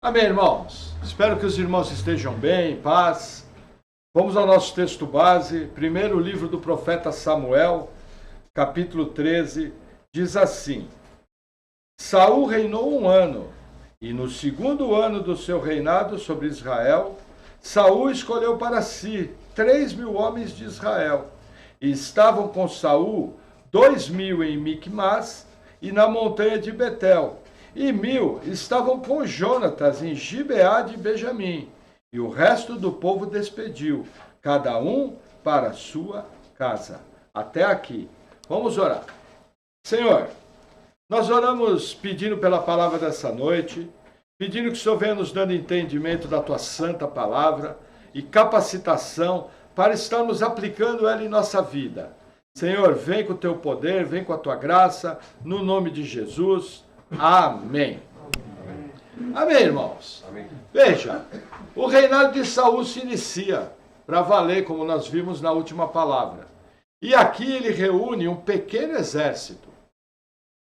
Amém, irmãos? Espero que os irmãos estejam bem, em paz. Vamos ao nosso texto base, primeiro livro do profeta Samuel, capítulo 13, diz assim: Saul reinou 1 ano, e no 2º ano do seu reinado sobre Israel, Saul escolheu para si 3.000 homens de Israel, e estavam com Saul 2.000 em Micmas e na montanha de Betel, e 1.000 estavam com Jonatas em Gibeá de Benjamim, e o resto do povo despediu, cada um para a sua casa. Até aqui. Vamos orar. Senhor, nós oramos pedindo pela palavra dessa noite, pedindo que o Senhor venha nos dando entendimento da Tua santa palavra e capacitação para estarmos aplicando ela em nossa vida. Senhor, vem com o Teu poder, vem com a Tua graça, no nome de Jesus. Amém. Amém, irmãos. Amém. Veja, o reinado de Saul se inicia para valer, como nós vimos na última palavra. E aqui ele reúne um pequeno exército.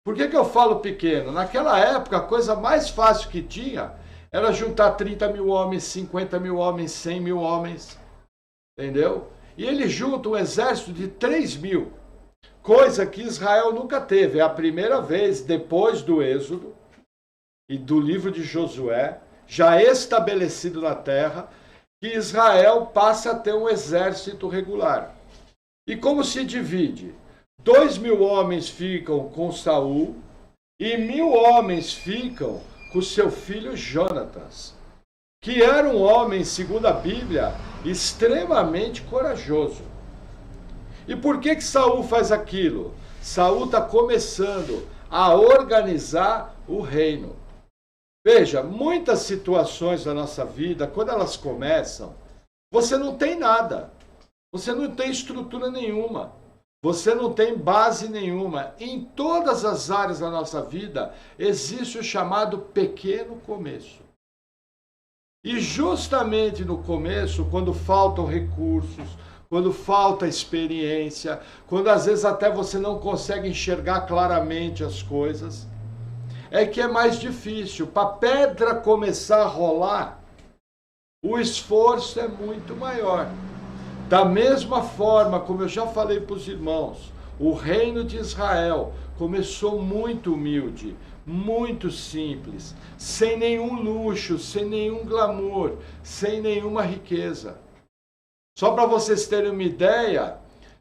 Por que eu falo pequeno? Naquela época, a coisa mais fácil que tinha era juntar 30.000 homens, 50.000 homens, 100.000 homens. Entendeu? E ele junta um exército de 3.000. Coisa que Israel nunca teve. É a primeira vez, depois do Êxodo e do livro de Josué, já estabelecido na terra, que Israel passa a ter um exército regular. E como se divide? 2.000 homens ficam com Saul e 1.000 homens ficam com seu filho Jonatas, que era um homem, segundo a Bíblia, extremamente corajoso. E por que Saul faz aquilo? Saul está começando a organizar o reino. Veja, muitas situações da nossa vida, quando elas começam, você não tem nada. Você não tem estrutura nenhuma. Você não tem base nenhuma. Em todas as áreas da nossa vida, existe o chamado pequeno começo. E justamente no começo, quando faltam recursos, quando falta experiência, quando às vezes até você não consegue enxergar claramente as coisas, é que é mais difícil. Para a pedra começar a rolar, o esforço é muito maior. Da mesma forma, como eu já falei para os irmãos, o reino de Israel começou muito humilde, muito simples, sem nenhum luxo, sem nenhum glamour, sem nenhuma riqueza. Só para vocês terem uma ideia,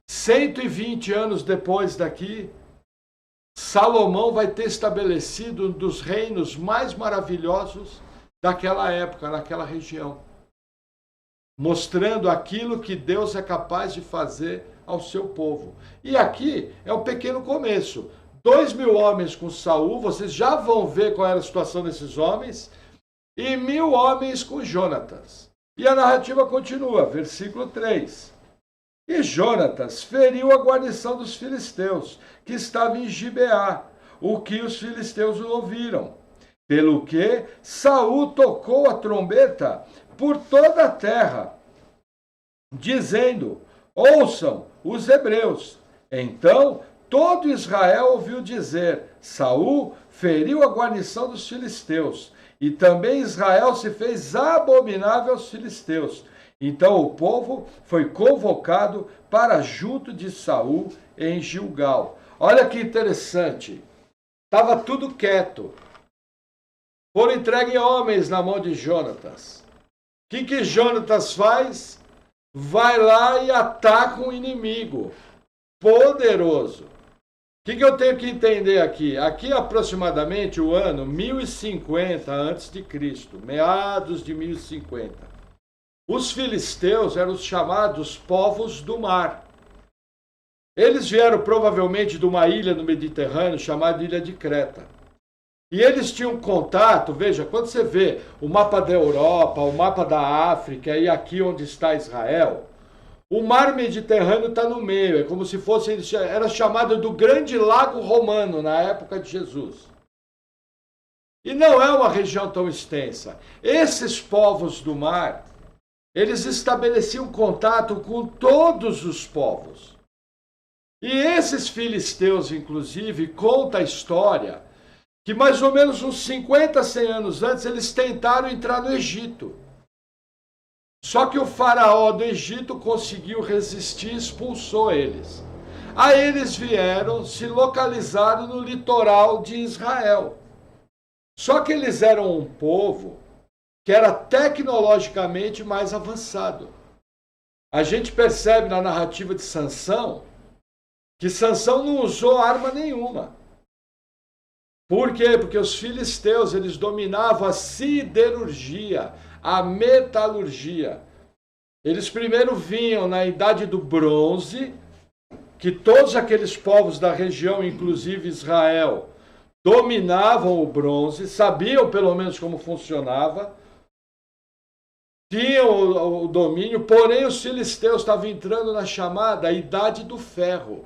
120 anos depois daqui, Salomão vai ter estabelecido um dos reinos mais maravilhosos daquela época, naquela região, mostrando aquilo que Deus é capaz de fazer ao seu povo. E aqui é um pequeno começo. 2.000 homens com Saul, vocês já vão ver qual era a situação desses homens, e 1.000 homens com Jonatas. E a narrativa continua, versículo 3. E Jonatas feriu a guarnição dos filisteus, que estava em Gibeá, o que os filisteus ouviram. Pelo que Saul tocou a trombeta por toda a terra, dizendo: ouçam os hebreus. Então todo Israel ouviu dizer: Saul feriu a guarnição dos filisteus. E também Israel se fez abominável aos filisteus. Então o povo foi convocado para junto de Saul em Gilgal. Olha que interessante. Estava tudo quieto. Foram entregues homens na mão de Jonatas. O que Jonatas faz? Vai lá e ataca um inimigo poderoso. O que eu tenho que entender aqui? Aqui aproximadamente o ano 1050 a.C., meados de 1050. Os filisteus eram os chamados povos do mar. Eles vieram provavelmente de uma ilha no Mediterrâneo chamada Ilha de Creta. E eles tinham contato, veja, quando você vê o mapa da Europa, o mapa da África e aqui onde está Israel, o mar Mediterrâneo está no meio, é como se fosse, era chamado do Grande Lago Romano na época de Jesus. E não é uma região tão extensa. Esses povos do mar, eles estabeleciam contato com todos os povos. E esses filisteus, inclusive, conta a história que mais ou menos uns 50, 100 anos antes, eles tentaram entrar no Egito. Só que o faraó do Egito conseguiu resistir e expulsou eles. Aí eles vieram, se localizaram no litoral de Israel. Só que eles eram um povo que era tecnologicamente mais avançado. A gente percebe na narrativa de Sansão que Sansão não usou arma nenhuma. Por quê? Porque os filisteus, eles dominavam a siderurgia, a metalurgia. Eles primeiro vinham na idade do bronze, que todos aqueles povos da região, inclusive Israel, dominavam o bronze, sabiam pelo menos como funcionava, tinham o domínio, porém os filisteus estavam entrando na chamada idade do ferro,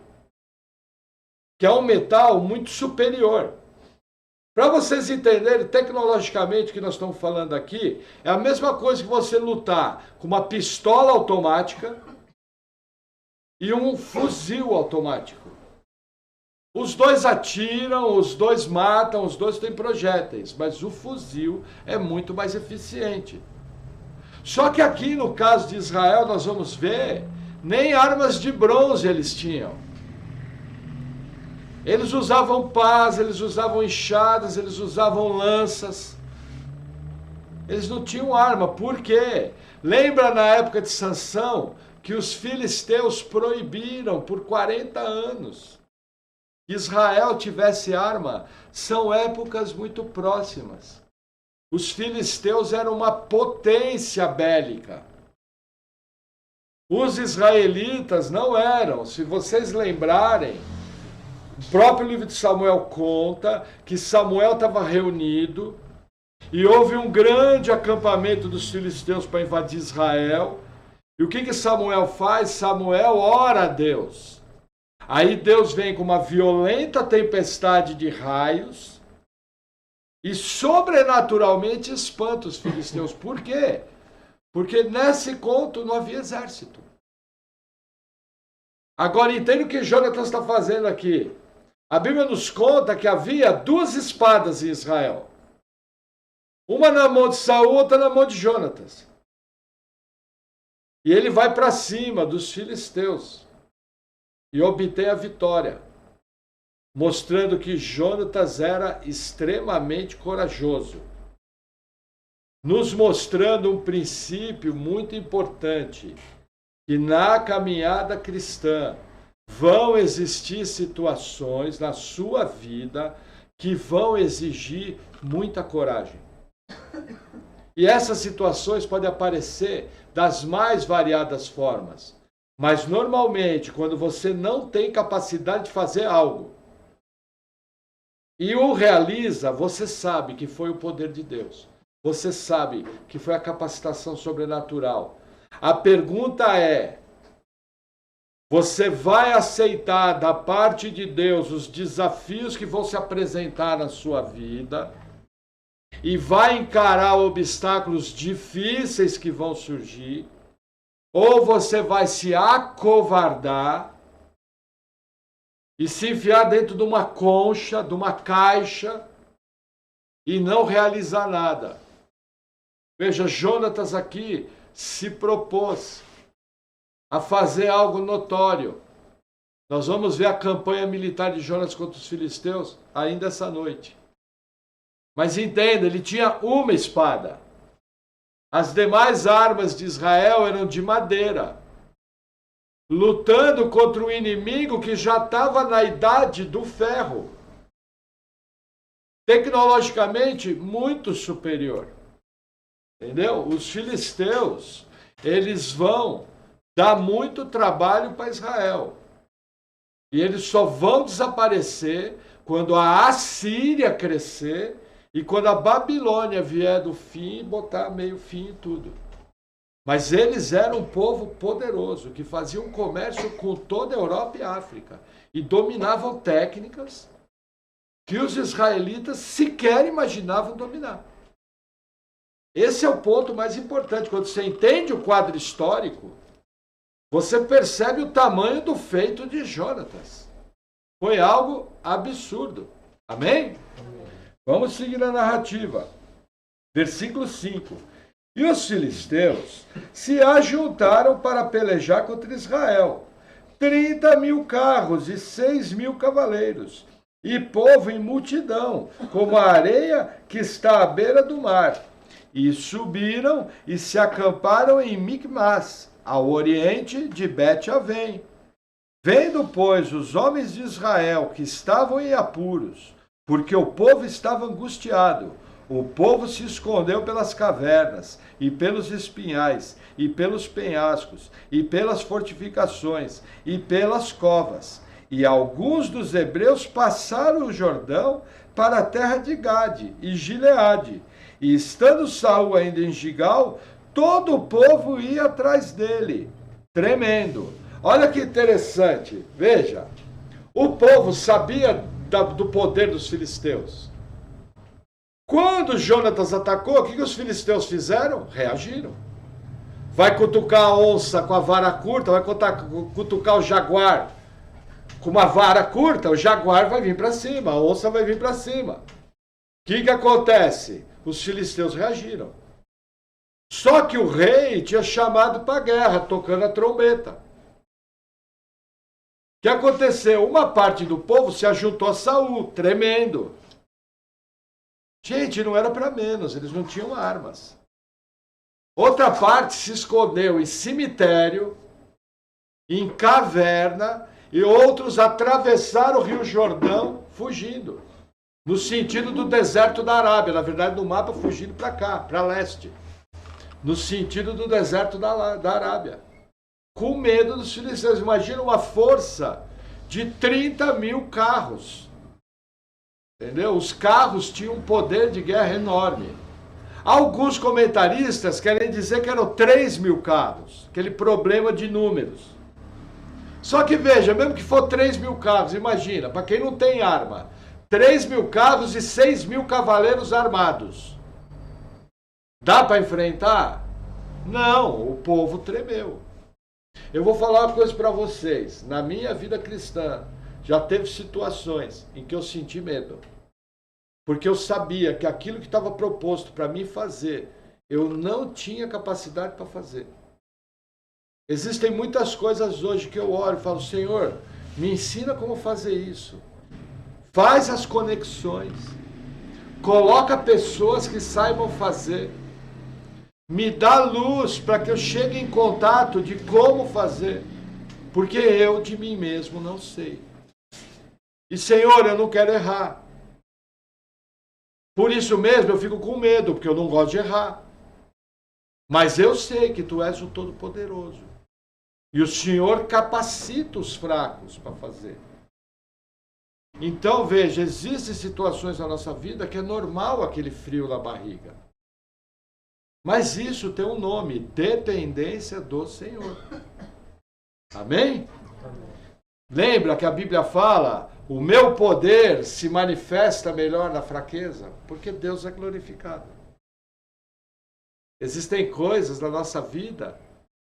que é um metal muito superior. Para vocês entenderem tecnologicamente o que nós estamos falando aqui, é a mesma coisa que você lutar com uma pistola automática e um fuzil automático. Os dois atiram, os dois matam, os dois têm projéteis, mas o fuzil é muito mais eficiente. Só que aqui no caso de Israel nós vamos ver, nem armas de bronze eles tinham. Eles usavam pás, eles usavam enxadas, eles usavam lanças. Eles não tinham arma. Por quê? Lembra na época de Sansão que os filisteus proibiram por 40 anos que Israel tivesse arma? São épocas muito próximas. Os filisteus eram uma potência bélica. Os israelitas não eram. Se vocês lembrarem, o próprio livro de Samuel conta que Samuel estava reunido e houve um grande acampamento dos filisteus para invadir Israel. E o que Samuel faz? Samuel ora a Deus. Aí Deus vem com uma violenta tempestade de raios e sobrenaturalmente espanta os filisteus. Por quê? Porque nesse conto não havia exército. Agora entende o que Jonatas está fazendo aqui. A Bíblia nos conta que havia 2 espadas em Israel. Uma na mão de Saul, outra na mão de Jonatas. E ele vai para cima dos filisteus e obtém a vitória, mostrando que Jonatas era extremamente corajoso, nos mostrando um princípio muito importante, que na caminhada cristã vão existir situações na sua vida que vão exigir muita coragem. E essas situações podem aparecer das mais variadas formas. Mas normalmente, quando você não tem capacidade de fazer algo e o realiza, você sabe que foi o poder de Deus. Você sabe que foi a capacitação sobrenatural. A pergunta é: você vai aceitar da parte de Deus os desafios que vão se apresentar na sua vida e vai encarar obstáculos difíceis que vão surgir? Ou você vai se acovardar e se enfiar dentro de uma concha, de uma caixa e não realizar nada? Veja, Jonatas aqui se propôs a fazer algo notório. Nós vamos ver a campanha militar de Jonatas contra os filisteus ainda essa noite. Mas entenda, ele tinha uma espada. As demais armas de Israel eram de madeira, lutando contra um inimigo que já estava na idade do ferro, tecnologicamente muito superior. Entendeu? Os filisteus, eles vão dar muito trabalho para Israel. E eles só vão desaparecer quando a Assíria crescer e quando a Babilônia vier do fim e botar meio fim em tudo. Mas eles eram um povo poderoso, que fazia um comércio com toda a Europa e África. E dominavam técnicas que os israelitas sequer imaginavam dominar. Esse é o ponto mais importante. Quando você entende o quadro histórico, você percebe o tamanho do feito de Jonatas. Foi algo absurdo. Amém? Vamos seguir a narrativa. Versículo 5. E os filisteus se ajuntaram para pelejar contra Israel. 30.000 carros e 6.000 cavaleiros, e povo em multidão, como a areia que está à beira do mar. E subiram e se acamparam em Micmas, ao oriente de Bet-Avém. Vendo, pois, os homens de Israel que estavam em apuros, porque o povo estava angustiado, o povo se escondeu pelas cavernas, e pelos espinhais, e pelos penhascos, e pelas fortificações, e pelas covas. E alguns dos hebreus passaram o Jordão para a terra de Gade e Gileade. E estando Saul ainda em Gigal, todo o povo ia atrás dele, tremendo. Olha que interessante, veja, o povo sabia do poder dos filisteus. Quando Jonatas atacou, o que os filisteus fizeram? Reagiram. Vai cutucar a onça com a vara curta, vai cutucar o jaguar com uma vara curta, o jaguar vai vir para cima, a onça vai vir para cima. O que acontece? Os filisteus reagiram. Só que o rei tinha chamado para a guerra, tocando a trombeta. O que aconteceu? Uma parte do povo se ajuntou a Saul, tremendo. Gente, não era para menos, eles não tinham armas. Outra parte se escondeu em cemitério, em caverna, e outros atravessaram o Rio Jordão fugindo. No sentido do deserto da Arábia, na verdade no mapa fugindo para cá, para leste. No sentido do deserto da Arábia. Com medo dos filisteus. Imagina uma força de 30.000 carros. Entendeu? Os carros tinham um poder de guerra enorme. Alguns comentaristas querem dizer que eram 3.000 carros. Aquele problema de números. Só que veja, mesmo que for 3.000 carros, imagina, para quem não tem arma, 3.000 carros e 6.000 cavaleiros armados. Dá para enfrentar? Não, o povo tremeu. Eu vou falar uma coisa para vocês. Na minha vida cristã, já teve situações em que eu senti medo. Porque eu sabia que aquilo que estava proposto para mim fazer, eu não tinha capacidade para fazer. Existem muitas coisas hoje que eu oro e falo, Senhor, me ensina como fazer isso. Faz as conexões. Coloca pessoas que saibam fazer. Me dá luz para que eu chegue em contato de como fazer. Porque eu de mim mesmo não sei. E Senhor, eu não quero errar. Por isso mesmo eu fico com medo, porque eu não gosto de errar. Mas eu sei que Tu és o Todo-Poderoso. E o Senhor capacita os fracos para fazer. Então, veja, existem situações na nossa vida que é normal aquele frio na barriga. Mas isso tem um nome, dependência do Senhor. Amém? Lembra que a Bíblia fala, o meu poder se manifesta melhor na fraqueza, porque Deus é glorificado. Existem coisas na nossa vida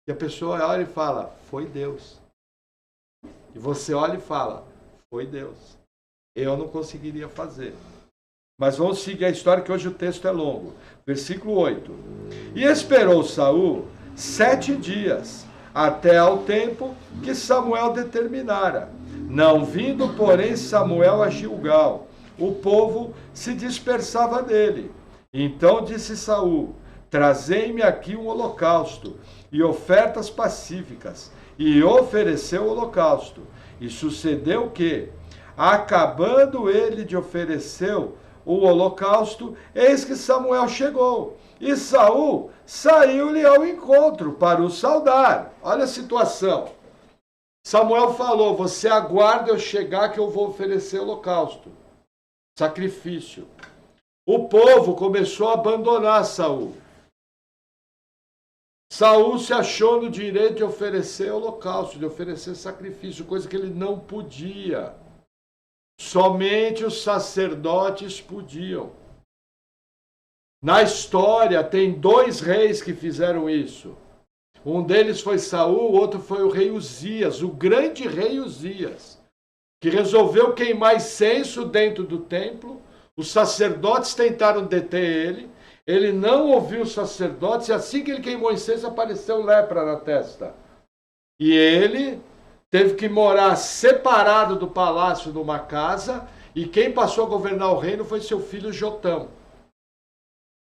que a pessoa olha e fala, foi Deus. E você olha e fala, foi Deus. Eu não conseguiria fazer. Mas vamos seguir a história, que hoje o texto é longo. Versículo 8. E esperou Saul 7 dias, até ao tempo que Samuel determinara. Não vindo, porém, Samuel a Gilgal, o povo se dispersava dele. Então disse Saul, trazei-me aqui um holocausto e ofertas pacíficas. E ofereceu o holocausto. E sucedeu que, acabando ele de oferecer o holocausto, eis que Samuel chegou. E Saul saiu-lhe ao encontro para o saudar. Olha a situação. Samuel falou, você aguarda eu chegar que eu vou oferecer holocausto. Sacrifício. O povo começou a abandonar Saul. Saul se achou no direito de oferecer holocausto, de oferecer sacrifício, coisa que ele não podia. Somente os sacerdotes podiam. Na história tem 2 reis que fizeram isso. Um deles foi Saul, o outro foi o rei Uzias, o grande rei Uzias, que resolveu queimar incenso dentro do templo, Os sacerdotes tentaram deter ele não ouviu os sacerdotes, e assim que ele queimou incenso, apareceu lepra na testa. E ele teve que morar separado do palácio numa casa, e quem passou a governar o reino foi seu filho Jotão.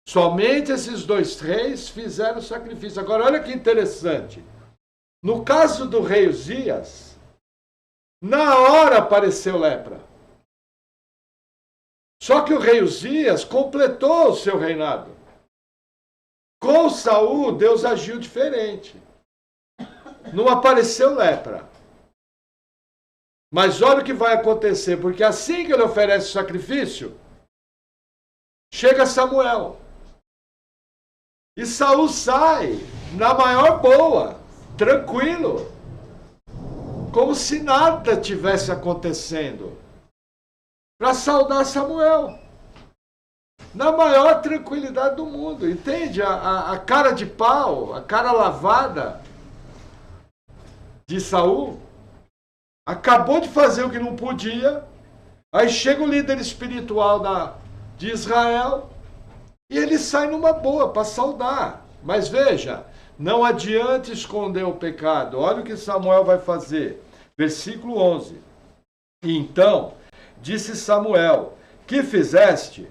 Somente esses 2 reis fizeram o sacrifício. Agora, olha que interessante. No caso do rei Uzias, na hora apareceu lepra. Só que o rei Uzias completou o seu reinado. Com Saul, Deus agiu diferente. Não apareceu lepra. Mas olha o que vai acontecer, porque assim que ele oferece o sacrifício, chega Samuel. E Saul sai na maior boa, tranquilo, como se nada tivesse acontecendo, para saudar Samuel. Na maior tranquilidade do mundo, entende? A cara de pau, a cara lavada de Saul, acabou de fazer o que não podia, aí chega o líder espiritual de Israel, e ele sai numa boa para saudar. Mas veja, não adianta esconder o pecado. Olha o que Samuel vai fazer. Versículo 11. Então, disse Samuel, que fizeste?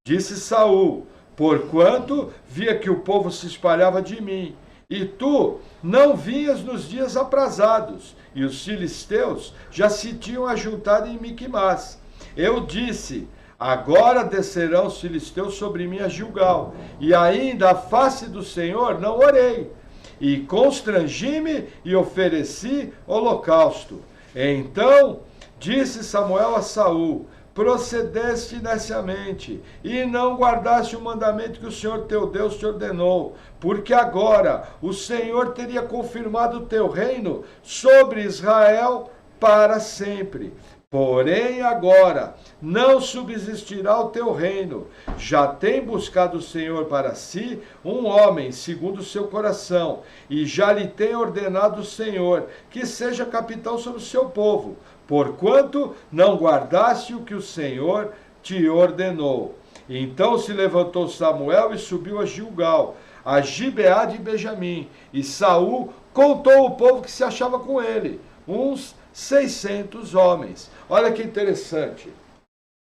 Disse Saul, porquanto via que o povo se espalhava de mim, e tu não vinhas nos dias aprazados, e os filisteus já se tinham ajuntado em Miquimás. Eu disse, agora descerão os filisteus sobre mim a Gilgal, e ainda a face do Senhor não orei, e constrangi-me e ofereci holocausto. Então disse Samuel a Saul, procedeste neciamente, e não guardaste o mandamento que o Senhor teu Deus te ordenou, porque agora o Senhor teria confirmado o teu reino sobre Israel para sempre. Porém agora não subsistirá o teu reino. Já tem buscado o Senhor para si um homem segundo o seu coração, e já lhe tem ordenado o Senhor que seja capitão sobre o seu povo, porquanto não guardaste o que o Senhor te ordenou. Então se levantou Samuel e subiu a Gilgal, a Gibeá de Benjamim, e Saul contou ao povo que se achava com ele, uns 600 homens. Olha que interessante.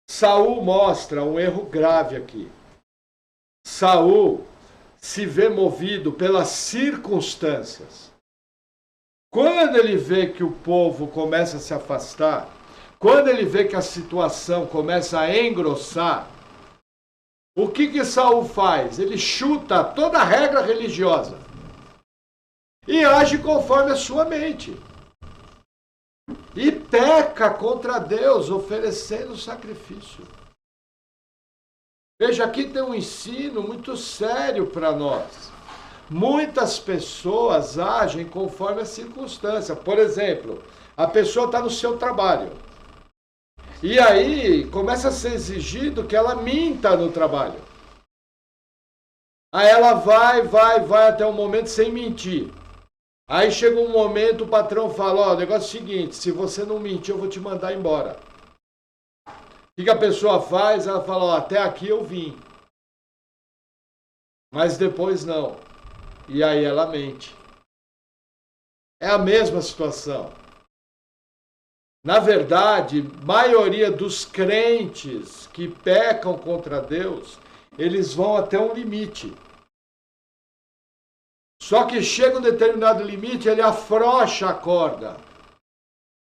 Saul mostra um erro grave aqui. Saul se vê movido pelas circunstâncias. Quando ele vê que o povo começa a se afastar, quando ele vê que a situação começa a engrossar, o que Saul faz? Ele chuta toda a regra religiosa e age conforme a sua mente. E peca contra Deus, oferecendo sacrifício. Veja, aqui tem um ensino muito sério para nós. Muitas pessoas agem conforme a circunstância. Por exemplo, a pessoa está no seu trabalho. E aí começa a ser exigido que ela minta no trabalho. Aí ela vai até o momento sem mentir. Aí chega um momento, o patrão fala, ó, o negócio é o seguinte, se você não mentir, eu vou te mandar embora. O que a pessoa faz? Ela fala, ó, até aqui eu vim. Mas depois não. E aí ela mente. É a mesma situação. Na verdade, maioria dos crentes que pecam contra Deus, eles vão até um limite. Só que chega um determinado limite, ele afrouxa a corda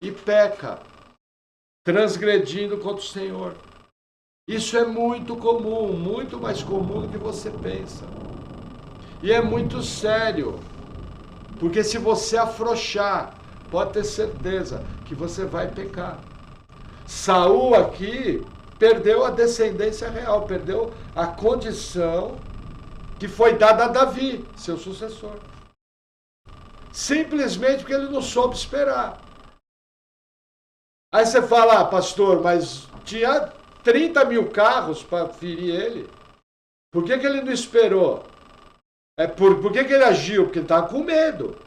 e peca, transgredindo contra o Senhor. Isso é muito comum, muito mais comum do que você pensa. E é muito sério, porque se você afrouxar, pode ter certeza que você vai pecar. Saul aqui perdeu a descendência real, perdeu a condição que foi dada a Davi, seu sucessor. Simplesmente porque ele não soube esperar. Aí você fala, pastor, mas tinha 30 mil carros para ferir ele. Por que ele não esperou? Por que ele agiu? Porque ele estava com medo.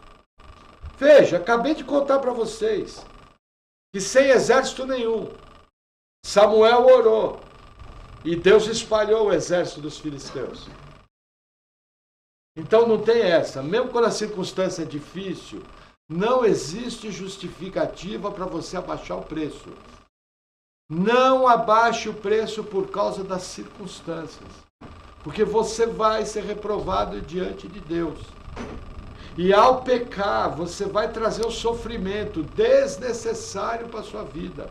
Veja, acabei de contar para vocês que sem exército nenhum, Samuel orou. E Deus espalhou o exército dos filisteus. Então não tem essa. Mesmo quando a circunstância é difícil, não existe justificativa para você abaixar o preço. Não abaixe o preço por causa das circunstâncias. Porque você vai ser reprovado diante de Deus. E ao pecar, você vai trazer o sofrimento desnecessário para a sua vida.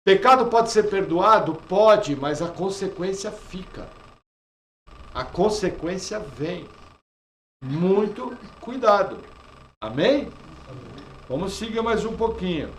Pecado pode ser perdoado? Pode, mas a consequência fica. A consequência vem. Muito cuidado. Amém? Vamos seguir mais um pouquinho.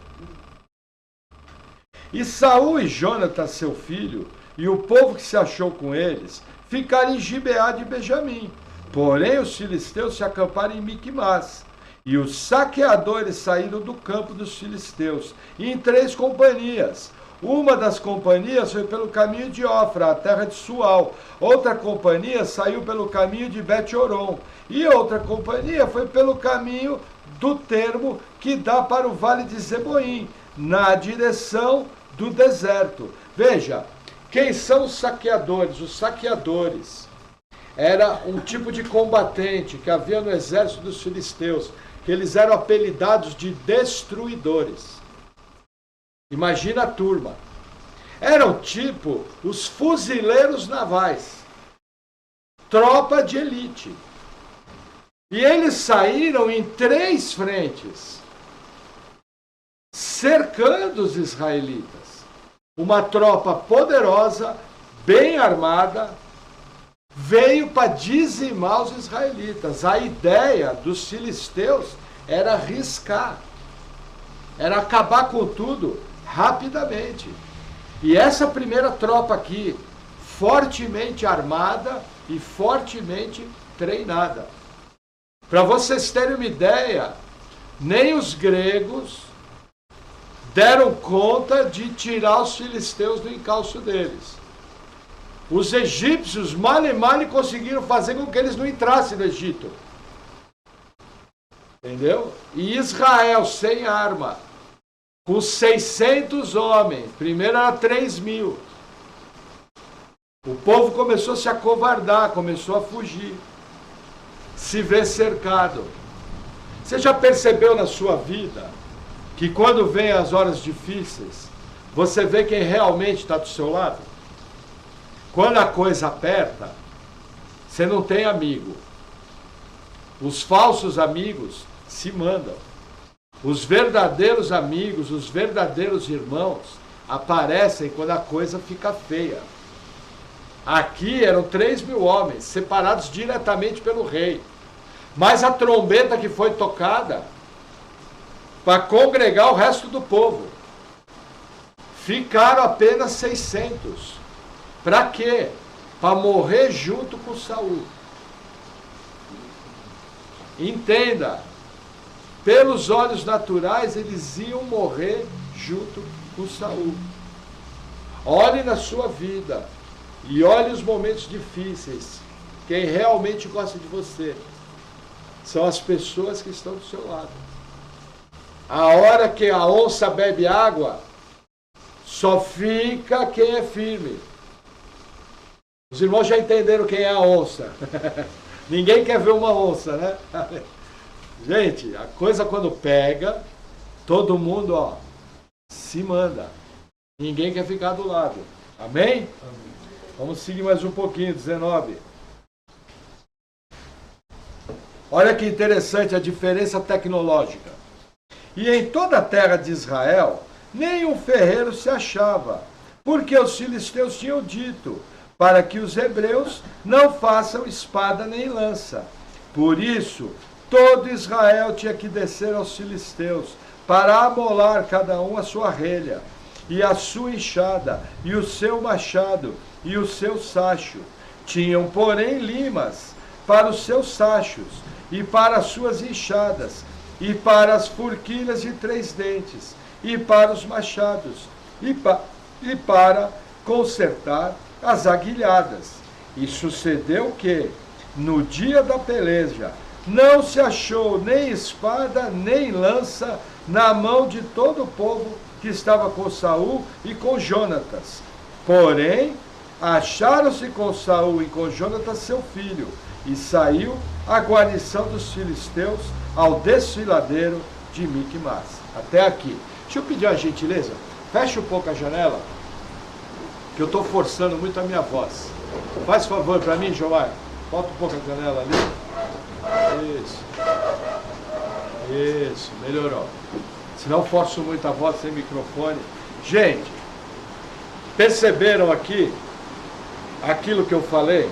E Saul e Jonatas, seu filho, e o povo que se achou com eles, ficaram em Gibeá de Benjamim. Porém, os filisteus se acamparam em Miquimás. E os saqueadores saíram do campo dos filisteus, em 3 companhias. Uma das companhias foi pelo caminho de Ofra, a terra de Sual. Outra companhia saiu pelo caminho de Bet-Horon. E outra companhia foi pelo caminho do termo que dá para o vale de Zeboim, na direção do deserto. Veja, quem são os saqueadores? Os saqueadores era um tipo de combatente que havia no exército dos filisteus, que eles eram apelidados de destruidores. Imagina a turma. Eram tipo os fuzileiros navais, tropa de elite. E eles saíram em 3 frentes, cercando os israelitas. Uma tropa poderosa, bem armada, veio para dizimar os israelitas. A ideia dos filisteus era riscar, era acabar com tudo rapidamente. E essa primeira tropa aqui, fortemente armada e fortemente treinada. Para vocês terem uma ideia, nem os gregos deram conta de tirar os filisteus do encalço deles. Os egípcios mal e mal conseguiram fazer com que eles não entrassem no Egito. Entendeu? E Israel sem arma, com 600 homens, primeiro era 3.000. O povo começou a se acovardar, começou a fugir, se vê cercado. Você já percebeu na sua vida que quando vem as horas difíceis, você vê quem realmente está do seu lado? Quando a coisa aperta, você não tem amigo. Os falsos amigos se mandam. Os verdadeiros amigos, os verdadeiros irmãos, aparecem quando a coisa fica feia. Aqui eram 3.000 homens, separados diretamente pelo rei. Mas a trombeta que foi tocada para congregar o resto do povo. Ficaram apenas 600. Para quê? Para morrer junto com Saul. Entenda, pelos olhos naturais eles iam morrer junto com Saul. Olhe na sua vida e olhe os momentos difíceis. Quem realmente gosta de você são as pessoas que estão do seu lado. A hora que a onça bebe água, só fica quem é firme. Os irmãos já entenderam quem é a onça. Ninguém quer ver uma onça, né? Gente, a coisa quando pega, todo mundo, se manda. Ninguém quer ficar do lado. Amém? Amém. Vamos seguir mais um pouquinho, 19. Olha que interessante a diferença tecnológica. E em toda a terra de Israel, nenhum ferreiro se achava, porque os filisteus tinham dito, para que os hebreus não façam espada nem lança. Por isso, todo Israel tinha que descer aos filisteus, para amolar cada um a sua relha, e a sua enxada, e o seu machado, e o seu sacho. Tinham, porém, limas para os seus sachos, e para as suas enxadas, e para as forquilhas de 3 dentes, e para os machados, e para consertar as aguilhadas. E sucedeu que, no dia da peleja, não se achou nem espada, nem lança na mão de todo o povo que estava com Saul e com Jonatas. Porém, acharam-se com Saul e com Jonatas seu filho, e saiu a guarnição dos filisteus ao desfiladeiro de Miquimás. Até aqui. Deixa eu pedir uma gentileza. Fecha um pouco a janela, que eu estou forçando muito a minha voz. Faz favor para mim, João. Bota um pouco a janela ali. Isso, melhorou. Senão forço muito a voz sem microfone. Gente, perceberam aqui aquilo que eu falei?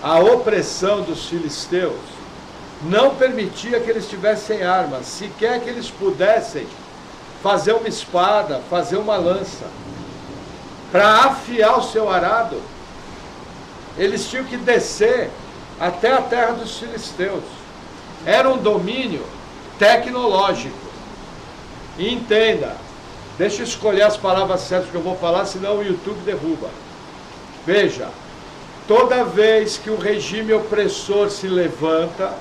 A opressão dos filisteus não permitia que eles tivessem armas, sequer que eles pudessem fazer uma espada, fazer uma lança. Para afiar o seu arado, eles tinham que descer até a terra dos filisteus. Era um domínio tecnológico. E entenda, deixa eu escolher as palavras certas que eu vou falar, senão o YouTube derruba. Veja, toda vez que o regime opressor se levanta,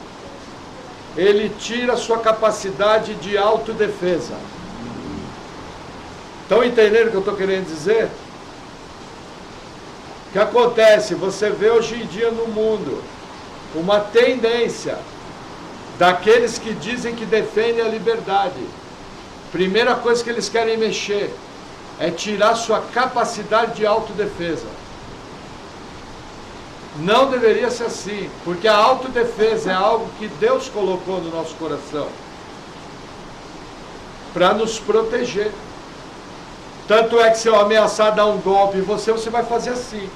ele tira a sua capacidade de autodefesa. Estão entendendo o que eu estou querendo dizer? O que acontece? Você vê hoje em dia no mundo uma tendência daqueles que dizem que defendem a liberdade. Primeira coisa que eles querem mexer é tirar sua capacidade de autodefesa. Não deveria ser assim, porque a autodefesa é algo que Deus colocou no nosso coração para nos proteger. Tanto é que se eu ameaçar dar um golpe em você, você vai fazer assim,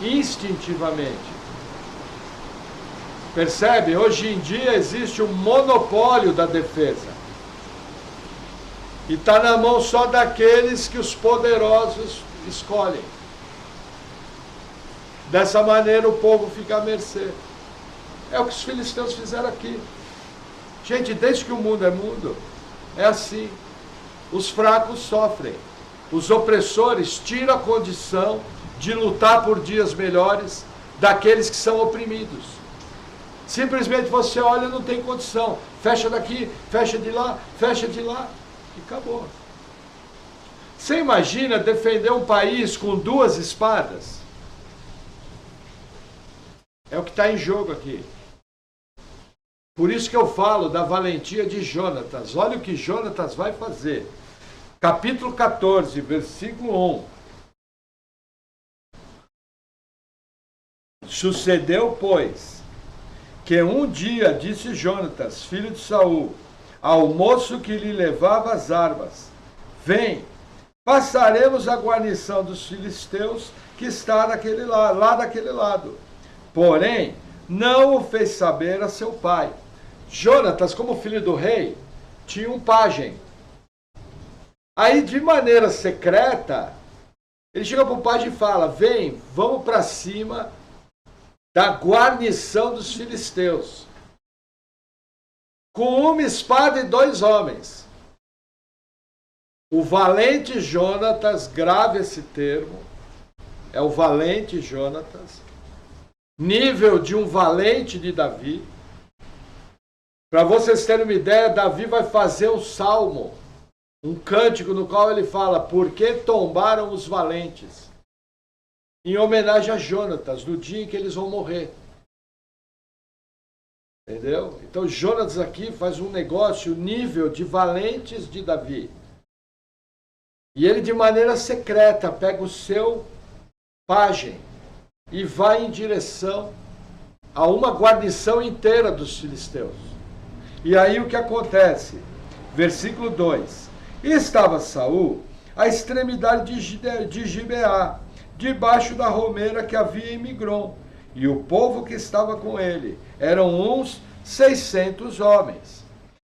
instintivamente. Percebe? Hoje em dia existe um monopólio da defesa. E está na mão só daqueles que os poderosos escolhem. Dessa maneira o povo fica à mercê. É o que os filisteus fizeram aqui. Gente, desde que o mundo é mundo, é assim. Os fracos sofrem. Os opressores tiram a condição de lutar por dias melhores daqueles que são oprimidos. Simplesmente você olha e não tem condição. Fecha daqui, fecha de lá, fecha de lá. E acabou. Você imagina defender um país com duas espadas? É o que está em jogo aqui. Por isso que eu falo da valentia de Jonatas. Olha o que Jonatas vai fazer. Capítulo 14, versículo 1. Sucedeu, pois, que um dia disse Jonatas, filho de Saul, ao moço que lhe levava as armas: vem, passaremos a guarnição dos filisteus que está daquele lado, lá daquele lado. Porém, não o fez saber a seu pai. Jonatas, como filho do rei, tinha um pajem. Aí, de maneira secreta, ele chega para o pajem e fala: vem, vamos para cima da guarnição dos filisteus, com uma espada e 2 homens. O valente Jonatas, grave esse termo, é o valente Jonatas, nível de um valente de Davi. Para vocês terem uma ideia, Davi vai fazer um salmo, um cântico no qual ele fala: por que tombaram os valentes? Em homenagem a Jonatas, no dia em que eles vão morrer. Entendeu? Então Jonatas aqui faz um negócio nível de valentes de Davi. E ele, de maneira secreta, pega o seu pajem e vai em direção a uma guarnição inteira dos filisteus. E aí o que acontece? Versículo 2. E estava Saul à extremidade de Gibeá, debaixo da romeira que havia em Migron, e o povo que estava com ele eram uns 600 homens.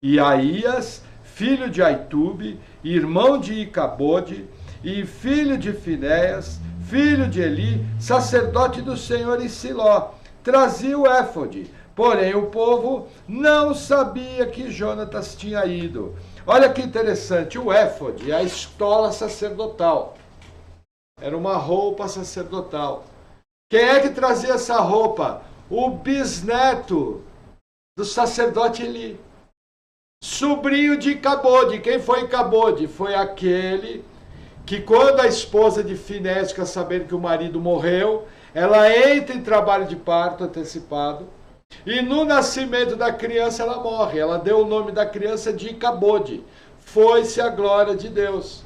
E Aías, filho de Aitube, irmão de Icabode, e filho de Finéias, filho de Eli, sacerdote do Senhor em Siló, trazia o éfode. Porém o povo não sabia que Jonatas tinha ido. Olha que interessante, o éfode é a estola sacerdotal. Era uma roupa sacerdotal. Quem é que trazia essa roupa? O bisneto do sacerdote Eli. Sobrinho de Icabode. Quem foi Icabode? Foi aquele que quando a esposa de Finés fica sabendo que o marido morreu, ela entra em trabalho de parto antecipado, e no nascimento da criança ela morre. Ela deu o nome da criança de Icabode. Foi-se a glória de Deus.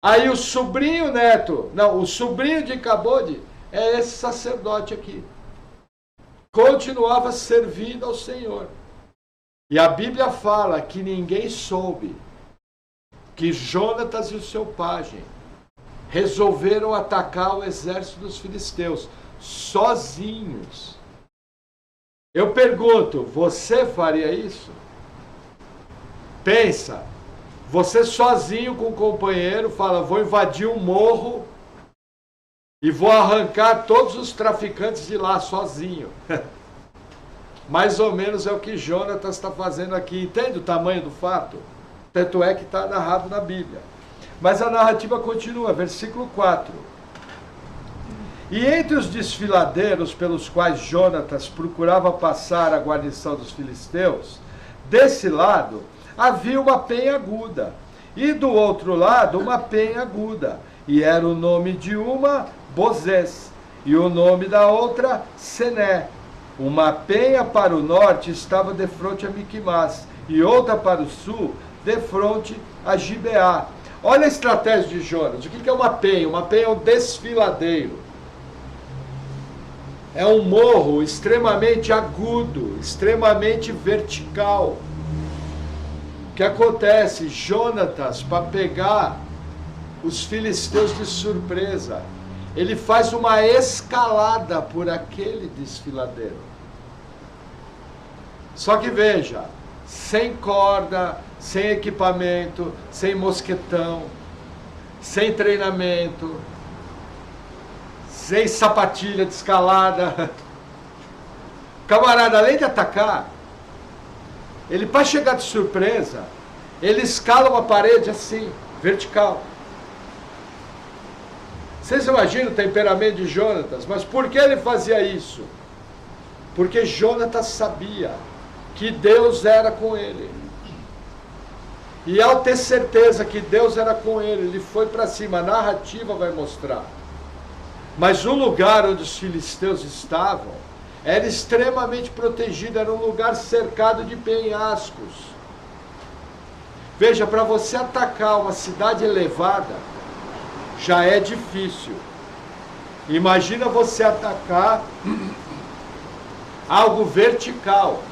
Aí o sobrinho de Icabode é esse sacerdote aqui. Continuava servindo ao Senhor. E a Bíblia fala que ninguém soube que Jonatas e o seu pajem resolveram atacar o exército dos filisteus sozinhos. Eu pergunto, você faria isso? Pensa, você sozinho com um companheiro fala, vou invadir um morro e vou arrancar todos os traficantes de lá sozinho. Mais ou menos é o que Jonatas está fazendo aqui. Entende o tamanho do fato? Tanto é que está narrado na Bíblia. Mas a narrativa continua, versículo 4. E entre os desfiladeiros pelos quais Jonatas procurava passar a guarnição dos filisteus, desse lado havia uma penha aguda, e do outro lado uma penha aguda, e era o nome de uma Bozés, e o nome da outra Sené. Uma penha para o norte estava defronte a Miquimás, e outra para o sul, defronte a Gibeá. Olha a estratégia de Jonas. O que é uma penha? Uma penha é um desfiladeiro. É um morro extremamente agudo, extremamente vertical. O que acontece? Jonatas, para pegar os filisteus de surpresa, ele faz uma escalada por aquele desfiladeiro. Só que veja, sem corda, sem equipamento, sem mosquetão, sem treinamento, sem sapatilha de escalada. Camarada, além de atacar, ele para chegar de surpresa, ele escala uma parede assim, vertical. Vocês imaginam o temperamento de Jonatas? Mas por que ele fazia isso? Porque Jonatas sabia que Deus era com ele. E ao ter certeza que Deus era com ele, ele foi para cima. A narrativa vai mostrar. Mas o lugar onde os filisteus estavam era extremamente protegido, era um lugar cercado de penhascos. Veja, para você atacar uma cidade elevada, já é difícil. Imagina você atacar algo vertical.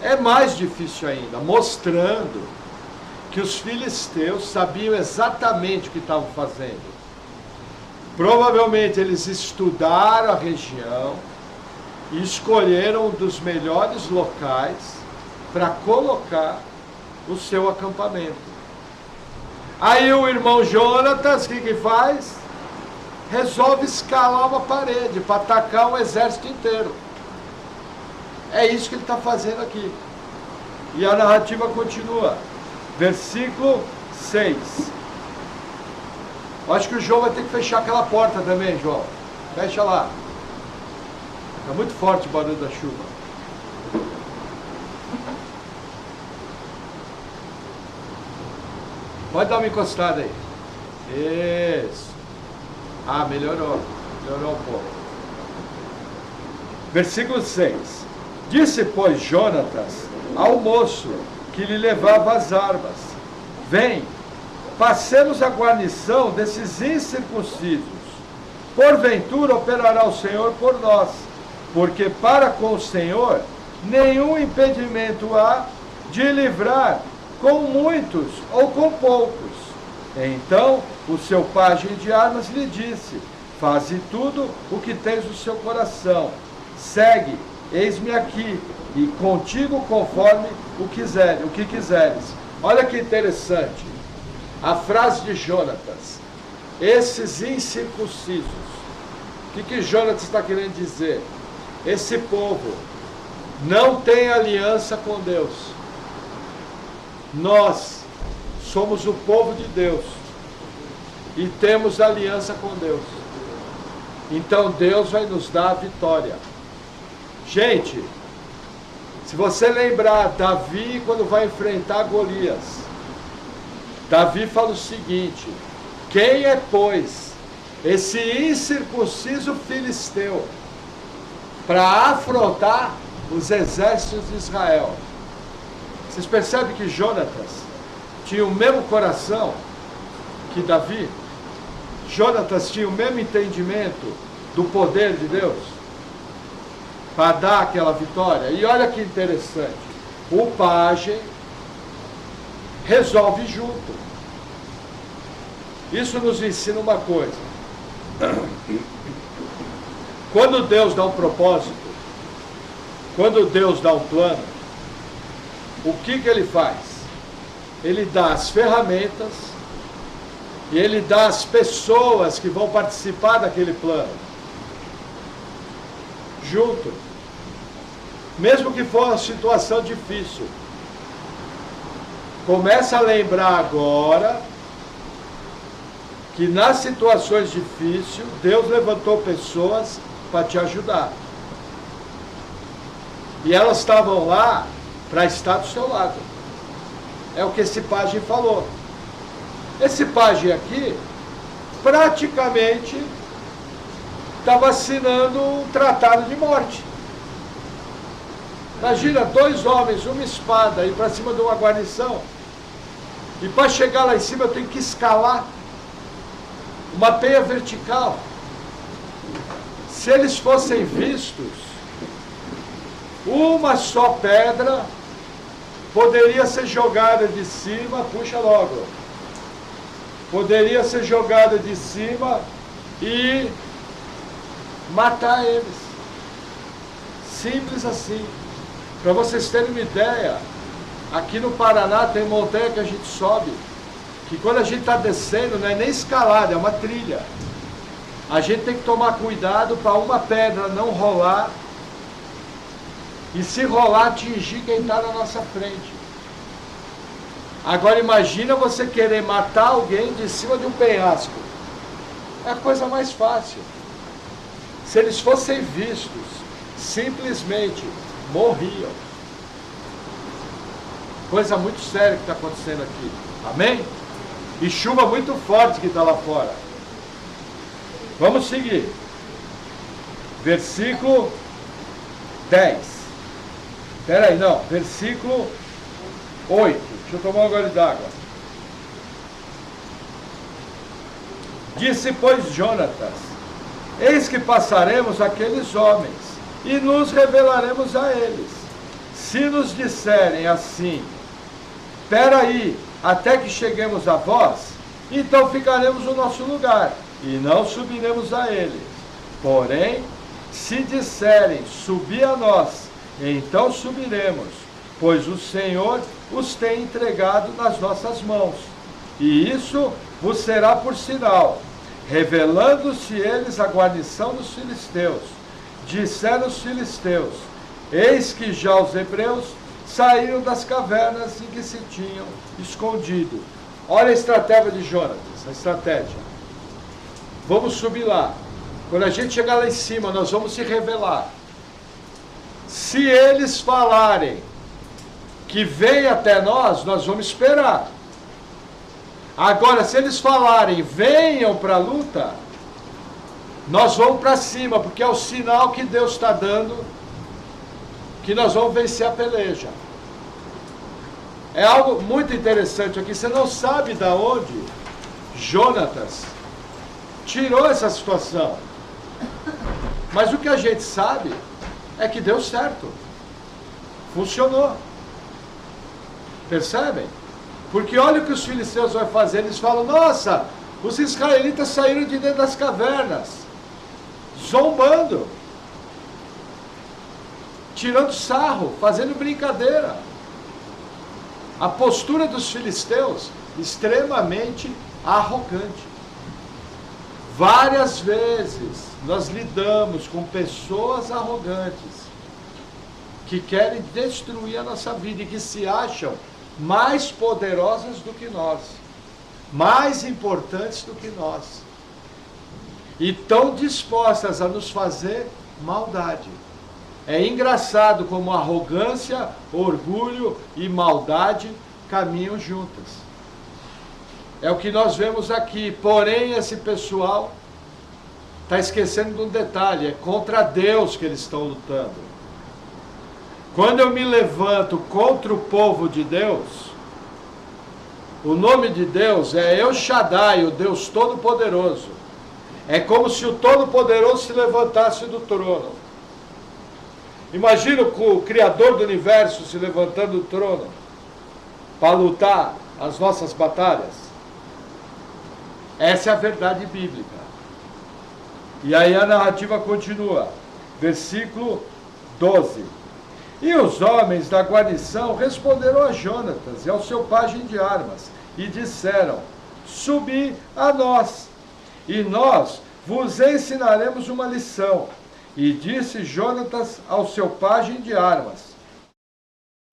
É mais difícil ainda, mostrando que os filisteus sabiam exatamente o que estavam fazendo. Provavelmente eles estudaram a região e escolheram um dos melhores locais para colocar o seu acampamento. Aí o irmão Jonatas, o que faz? Resolve escalar uma parede para atacar um exército inteiro. É isso que ele está fazendo aqui. E a narrativa continua. Versículo 6. Acho que o João vai ter que fechar aquela porta também, João. Fecha lá. Está muito forte o barulho da chuva. Pode dar uma encostada aí. Isso. Ah, melhorou. Melhorou um pouco. Versículo 6. Disse, pois, Jonatas ao moço que lhe levava as armas: vem, passemos a guarnição desses incircuncisos. Porventura operará o Senhor por nós, porque para com o Senhor nenhum impedimento há de livrar com muitos ou com poucos. Então o seu pajem de armas lhe disse: faze tudo o que tens no seu coração. Segue, eis-me aqui, e contigo conforme o que quiseres. Olha que interessante. A frase de Jonatas: esses incircuncisos. O que Jonatas está querendo dizer? Esse povo não tem aliança com Deus. Nós somos o povo de Deus e temos aliança com Deus. Então Deus vai nos dar a vitória. Gente, se você lembrar Davi quando vai enfrentar Golias, Davi fala o seguinte: quem é, pois, esse incircunciso filisteu para afrontar os exércitos de Israel? Vocês percebem que Jonatas tinha o mesmo coração que Davi? Jonatas tinha o mesmo entendimento do poder de Deus para dar aquela vitória. E olha que interessante, o pajem resolve junto. Isso nos ensina uma coisa: quando Deus dá um propósito, quando Deus dá um plano, o que ele faz? Ele dá as ferramentas e ele dá as pessoas que vão participar daquele plano junto, mesmo que for uma situação difícil. Começa a lembrar agora que nas situações difíceis Deus levantou pessoas para te ajudar, e elas estavam lá para estar do seu lado. É o que esse pajem falou. Esse pajem aqui praticamente estava assinando um tratado de morte. Imagina, 2 homens, uma espada, ir para cima de uma guarnição, e para chegar lá em cima eu tenho que escalar uma penha vertical. Se eles fossem vistos, uma só pedra poderia ser jogada de cima, puxa logo, poderia ser jogada de cima e matar eles. Simples assim. Para vocês terem uma ideia, aqui no Paraná tem montanha que a gente sobe, que quando a gente está descendo não é nem escalada, é uma trilha. A gente tem que tomar cuidado para uma pedra não rolar, e se rolar, atingir quem está na nossa frente. Agora imagina você querer matar alguém de cima de um penhasco. É a coisa mais fácil. Se eles fossem vistos, simplesmente morriam. Coisa muito séria que está acontecendo aqui. Amém? E chuva muito forte que está lá fora. Vamos seguir. Versículo 10. Espera aí, não. Versículo 8. Deixa eu tomar um gole d'água. Disse, pois, Jonatas: eis que passaremos aqueles homens e nos revelaremos a eles. Se nos disserem assim: espera aí, até que cheguemos a vós, então ficaremos no nosso lugar e não subiremos a eles. Porém, se disserem: subi a nós, então subiremos, pois o Senhor os tem entregado nas nossas mãos. E isso vos será por sinal, revelando-se eles a guarnição dos filisteus. Disseram os filisteus: eis que já os hebreus saíram das cavernas em que se tinham escondido. Olha a estratégia de Jonatas, a estratégia. Vamos subir lá. Quando a gente chegar lá em cima, nós vamos se revelar. Se eles falarem que vem até nós, nós vamos esperar. Agora, se eles falarem venham para a luta, nós vamos para cima, porque é o sinal que Deus está dando que nós vamos vencer a peleja. É algo muito interessante aqui. Você não sabe de onde Jonatas tirou essa situação, mas o que a gente sabe é que deu certo, funcionou. Percebem? Porque olha o que os filisteus vão fazer. Eles falam: nossa, os israelitas saíram de dentro das cavernas, zombando, tirando sarro, fazendo brincadeira. A postura dos filisteus, extremamente arrogante. Várias vezes nós lidamos com pessoas arrogantes que querem destruir a nossa vida e que se acham mais poderosas do que nós, mais importantes do que nós, e tão dispostas a nos fazer maldade. É engraçado como arrogância, orgulho e maldade caminham juntas. É o que nós vemos aqui. Porém, esse pessoal está esquecendo de um detalhe: é contra Deus que eles estão lutando. Quando eu me levanto contra o povo de Deus, o nome de Deus é El Shaddai, o Deus Todo-Poderoso. É como se o Todo-Poderoso se levantasse do trono. Imagina o Criador do Universo se levantando do trono para lutar as nossas batalhas. Essa é a verdade bíblica. E aí a narrativa continua. Versículo 12. E os homens da guarnição responderam a Jonatas e ao seu pajem de armas, e disseram: subi a nós, e nós vos ensinaremos uma lição. E disse Jonatas ao seu pajem de armas: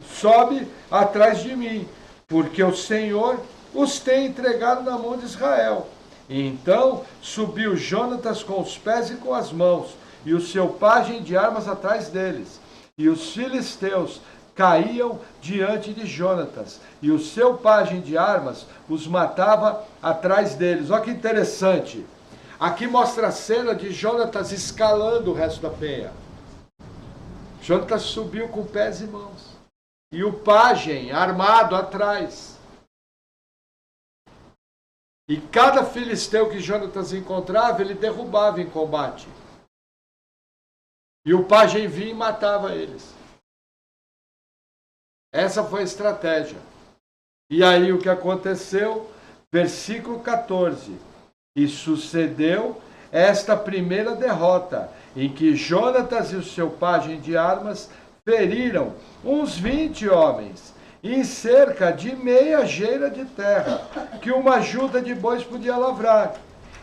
sobe atrás de mim, porque o Senhor os tem entregado na mão de Israel. E então subiu Jonatas com os pés e com as mãos, e o seu pajem de armas atrás deles. E os filisteus caíam diante de Jonatas, e o seu pajem de armas os matava atrás deles. Olha que interessante. Aqui mostra a cena de Jonatas escalando o resto da penha. Jonatas subiu com pés e mãos, e o pajem armado atrás. E cada filisteu que Jonatas encontrava, ele derrubava em combate. E o pajem vinha e matava eles. Essa foi a estratégia. E aí o que aconteceu? Versículo 14. E sucedeu esta primeira derrota, em que Jonatas e o seu pajem de armas feriram uns 20 homens, em cerca de meia geira de terra, que uma juta de bois podia lavrar.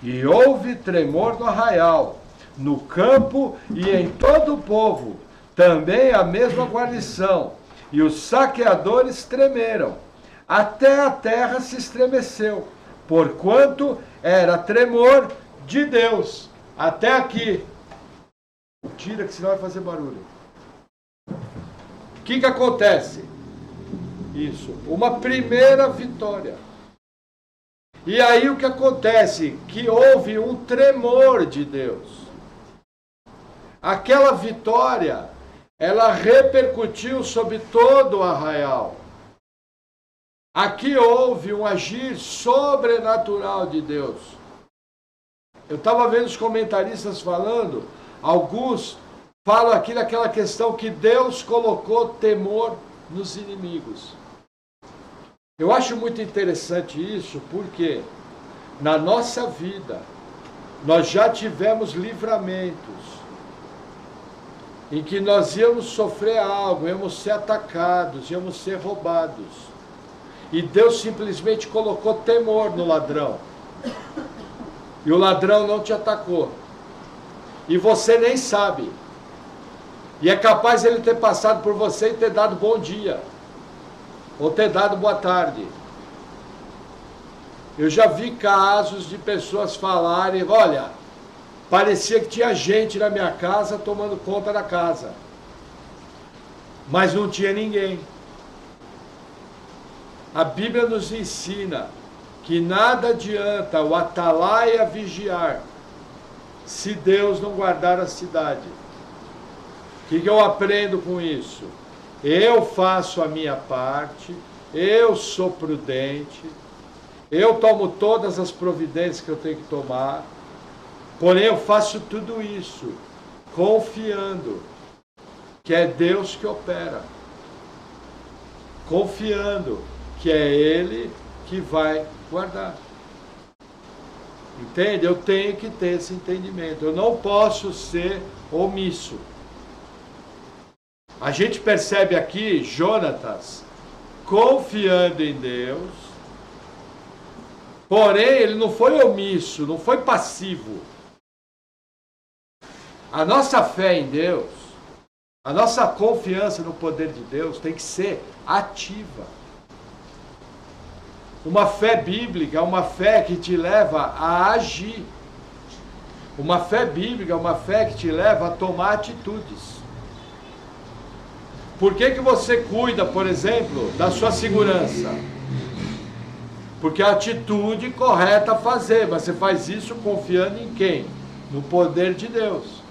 E houve tremor no arraial, no campo e em todo o povo, também a mesma guarnição, e os saqueadores tremeram, até a terra se estremeceu, porquanto era tremor de Deus. Até aqui. Tira, que senão vai fazer barulho. O que acontece? Isso, uma primeira vitória. E aí o que acontece? Que houve um tremor de Deus. Aquela vitória, ela repercutiu sobre todo o arraial. Aqui houve um agir sobrenatural de Deus. Eu estava vendo os comentaristas falando, alguns falam aqui naquela questão que Deus colocou temor nos inimigos. Eu acho muito interessante isso, porque na nossa vida nós já tivemos livramentos em que nós íamos sofrer algo, íamos ser atacados, íamos ser roubados. E Deus simplesmente colocou temor no ladrão. E o ladrão não te atacou. E você nem sabe. E é capaz ele ter passado por você e ter dado bom dia. Ou ter dado boa tarde. Eu já vi casos de pessoas falarem: olha, parecia que tinha gente na minha casa tomando conta da casa. Mas não tinha ninguém. A Bíblia nos ensina que nada adianta o atalaia vigiar se Deus não guardar a cidade. O que eu aprendo com isso? Eu faço a minha parte, eu sou prudente, eu tomo todas as providências que eu tenho que tomar, porém eu faço tudo isso confiando que é Deus que opera, confiando que é Ele que vai guardar. Entende? Eu tenho que ter esse entendimento. Eu não posso ser omisso. A gente percebe aqui Jonatas confiando em Deus, porém ele não foi omisso, não foi passivo. A nossa fé em Deus, a nossa confiança no poder de Deus tem que ser ativa. Uma fé bíblica é uma fé que te leva a agir. Uma fé bíblica é uma fé que te leva a tomar atitudes. Por que você cuida, por exemplo, da sua segurança? Porque a atitude correta a fazer, mas você faz isso confiando em quem? No poder de Deus.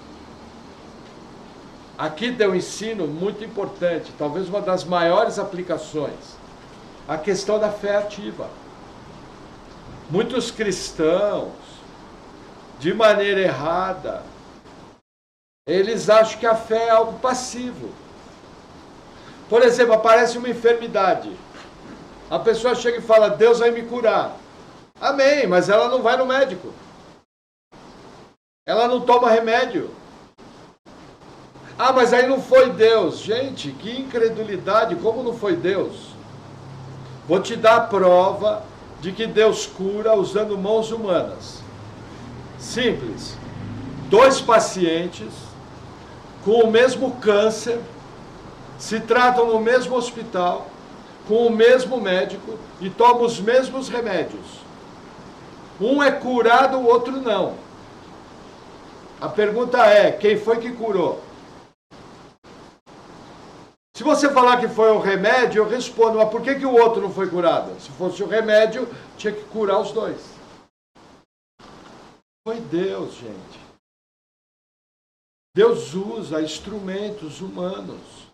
Aqui tem um ensino muito importante, talvez uma das maiores aplicações, a questão da fé ativa. Muitos cristãos, de maneira errada, eles acham que a fé é algo passivo. Por exemplo, aparece uma enfermidade. A pessoa chega e fala, Deus vai me curar. Amém, mas ela não vai no médico. Ela não toma remédio. Ah, mas aí não foi Deus. Gente, que incredulidade, como não foi Deus? Vou te dar a prova de que Deus cura usando mãos humanas. Simples. 2 pacientes com o mesmo câncer se tratam no mesmo hospital, com o mesmo médico e tomam os mesmos remédios. Um é curado, o outro não. A pergunta é, quem foi que curou? Se você falar que foi o remédio, eu respondo, mas por que o outro não foi curado? Se fosse o remédio, tinha que curar os dois. Foi Deus, gente. Deus usa instrumentos humanos.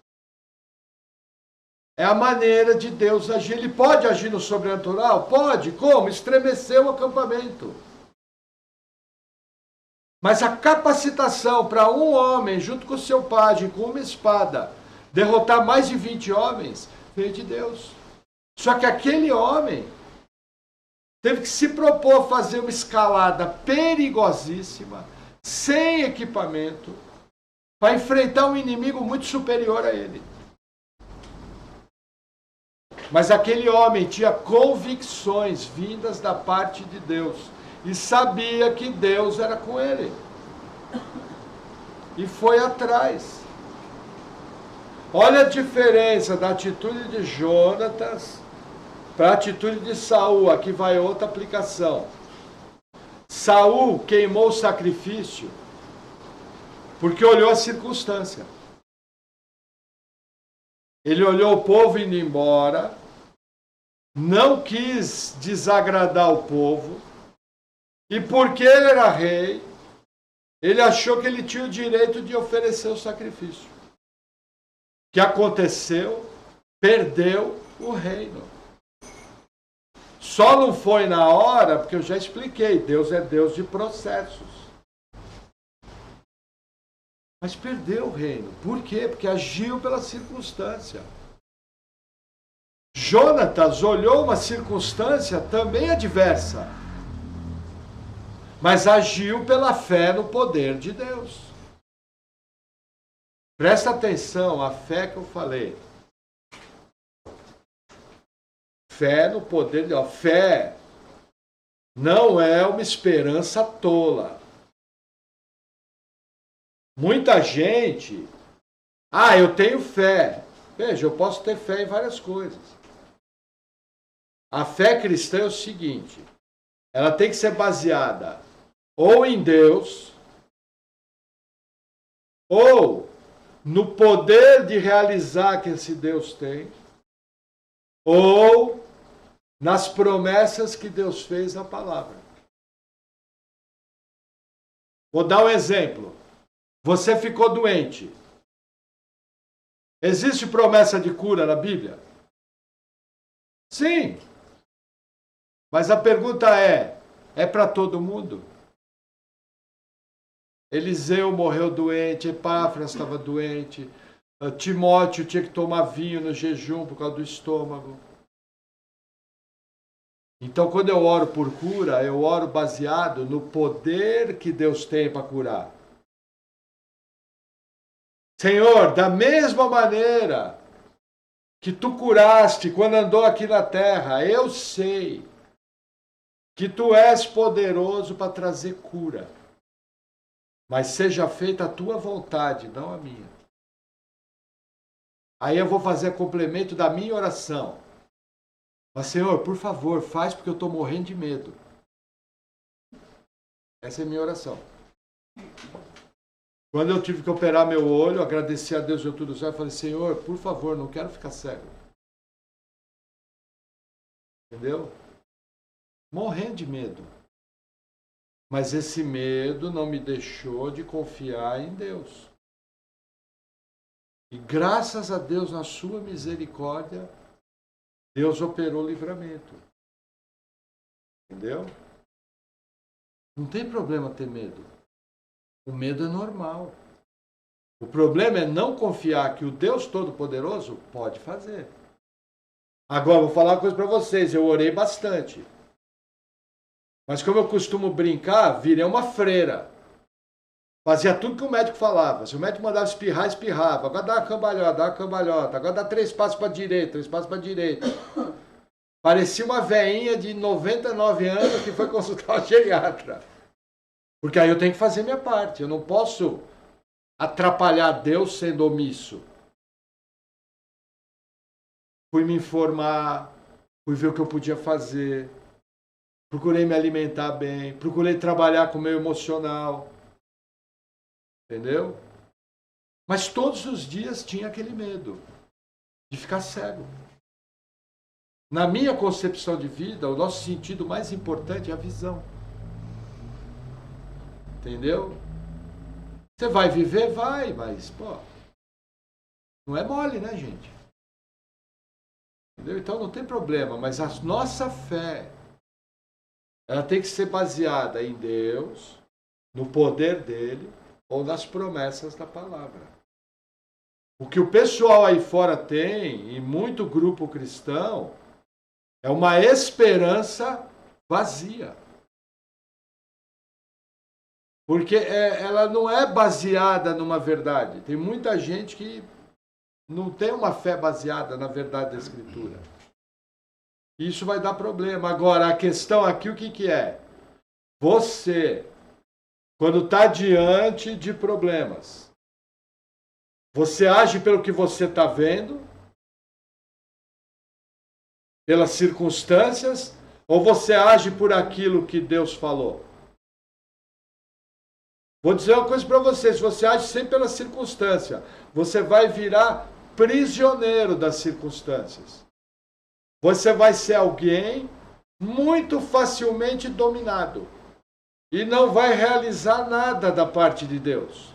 É a maneira de Deus agir. Ele pode agir no sobrenatural? Pode. Como? Estremecer o acampamento. Mas a capacitação para um homem, junto com seu pajem, com uma espada, derrotar mais de 20 homens, veio de Deus. Só que aquele homem teve que se propor a fazer uma escalada perigosíssima, sem equipamento, para enfrentar um inimigo muito superior a ele. Mas aquele homem tinha convicções vindas da parte de Deus e sabia que Deus era com ele. E foi atrás. Olha a diferença da atitude de Jonatas para a atitude de Saul. Aqui vai outra aplicação. Saul queimou o sacrifício porque olhou a circunstância. Ele olhou o povo indo embora, não quis desagradar o povo, e porque ele era rei, ele achou que ele tinha o direito de oferecer o sacrifício. O que aconteceu? Perdeu o reino. Só não foi na hora, porque eu já expliquei, Deus é Deus de processos. Mas perdeu o reino. Por quê? Porque agiu pela circunstância. Jonatas olhou uma circunstância também adversa, mas agiu pela fé no poder de Deus. Presta atenção, a fé que eu falei. Fé no poder de Deus. Fé não é uma esperança tola. Muita gente, eu tenho fé. Veja, eu posso ter fé em várias coisas. A fé cristã é o seguinte, ela tem que ser baseada ou em Deus, ou no poder de realizar que esse Deus tem, ou nas promessas que Deus fez na palavra. Vou dar um exemplo. Você ficou doente. Existe promessa de cura na Bíblia? Sim. Mas a pergunta é para todo mundo? Eliseu morreu doente, Epáfras estava doente, Timóteo tinha que tomar vinho no jejum por causa do estômago. Então, quando eu oro por cura, eu oro baseado no poder que Deus tem para curar. Senhor, da mesma maneira que tu curaste quando andou aqui na terra, eu sei que tu és poderoso para trazer cura. Mas seja feita a tua vontade, não a minha. Aí eu vou fazer complemento da minha oração. Mas, Senhor, por favor, faz porque eu estou morrendo de medo. Essa é a minha oração. Quando eu tive que operar meu olho, agradeci a Deus de tudo certo, falei, Senhor, por favor, não quero ficar cego. Entendeu? morrendo de medo. Mas esse medo não me deixou de confiar em Deus. E graças a Deus, na sua misericórdia, Deus operou o livramento. Entendeu? Não tem problema ter medo. O medo é normal. O problema é não confiar que o Deus Todo-Poderoso pode fazer. Agora, vou falar uma coisa para vocês. Eu orei bastante. Mas como eu costumo brincar, virei uma freira. Fazia tudo que o médico falava. Se o médico mandava espirrar, espirrava. Agora dá uma cambalhota. Agora dá 3 passos para a direita, 3 passos para a direita. Parecia uma veinha de 99 anos que foi consultar o geriatra. Porque aí eu tenho que fazer minha parte. Eu não posso atrapalhar Deus sendo omisso. Fui me informar, fui ver o que eu podia fazer. Procurei me alimentar bem, procurei trabalhar com o meu emocional. Entendeu? Mas todos os dias tinha aquele medo de ficar cego. Na minha concepção de vida, o nosso sentido mais importante é a visão. Entendeu? Você vai viver? Vai, mas, pô, não é mole, né, gente? Entendeu? Então não tem problema, mas a nossa fé, ela tem que ser baseada em Deus, no poder dele, ou nas promessas da palavra. O que o pessoal aí fora tem, e muito grupo cristão, é uma esperança vazia. Porque ela não é baseada numa verdade. Tem muita gente que não tem uma fé baseada na verdade da Escritura. Isso vai dar problema. Agora, a questão aqui, o que é? Você, quando está diante de problemas, você age pelo que você está vendo, pelas circunstâncias, ou você age por aquilo que Deus falou? Vou dizer uma coisa para você, se você age sempre pela circunstância, você vai virar prisioneiro das circunstâncias. Você vai ser alguém muito facilmente dominado e não vai realizar nada da parte de Deus.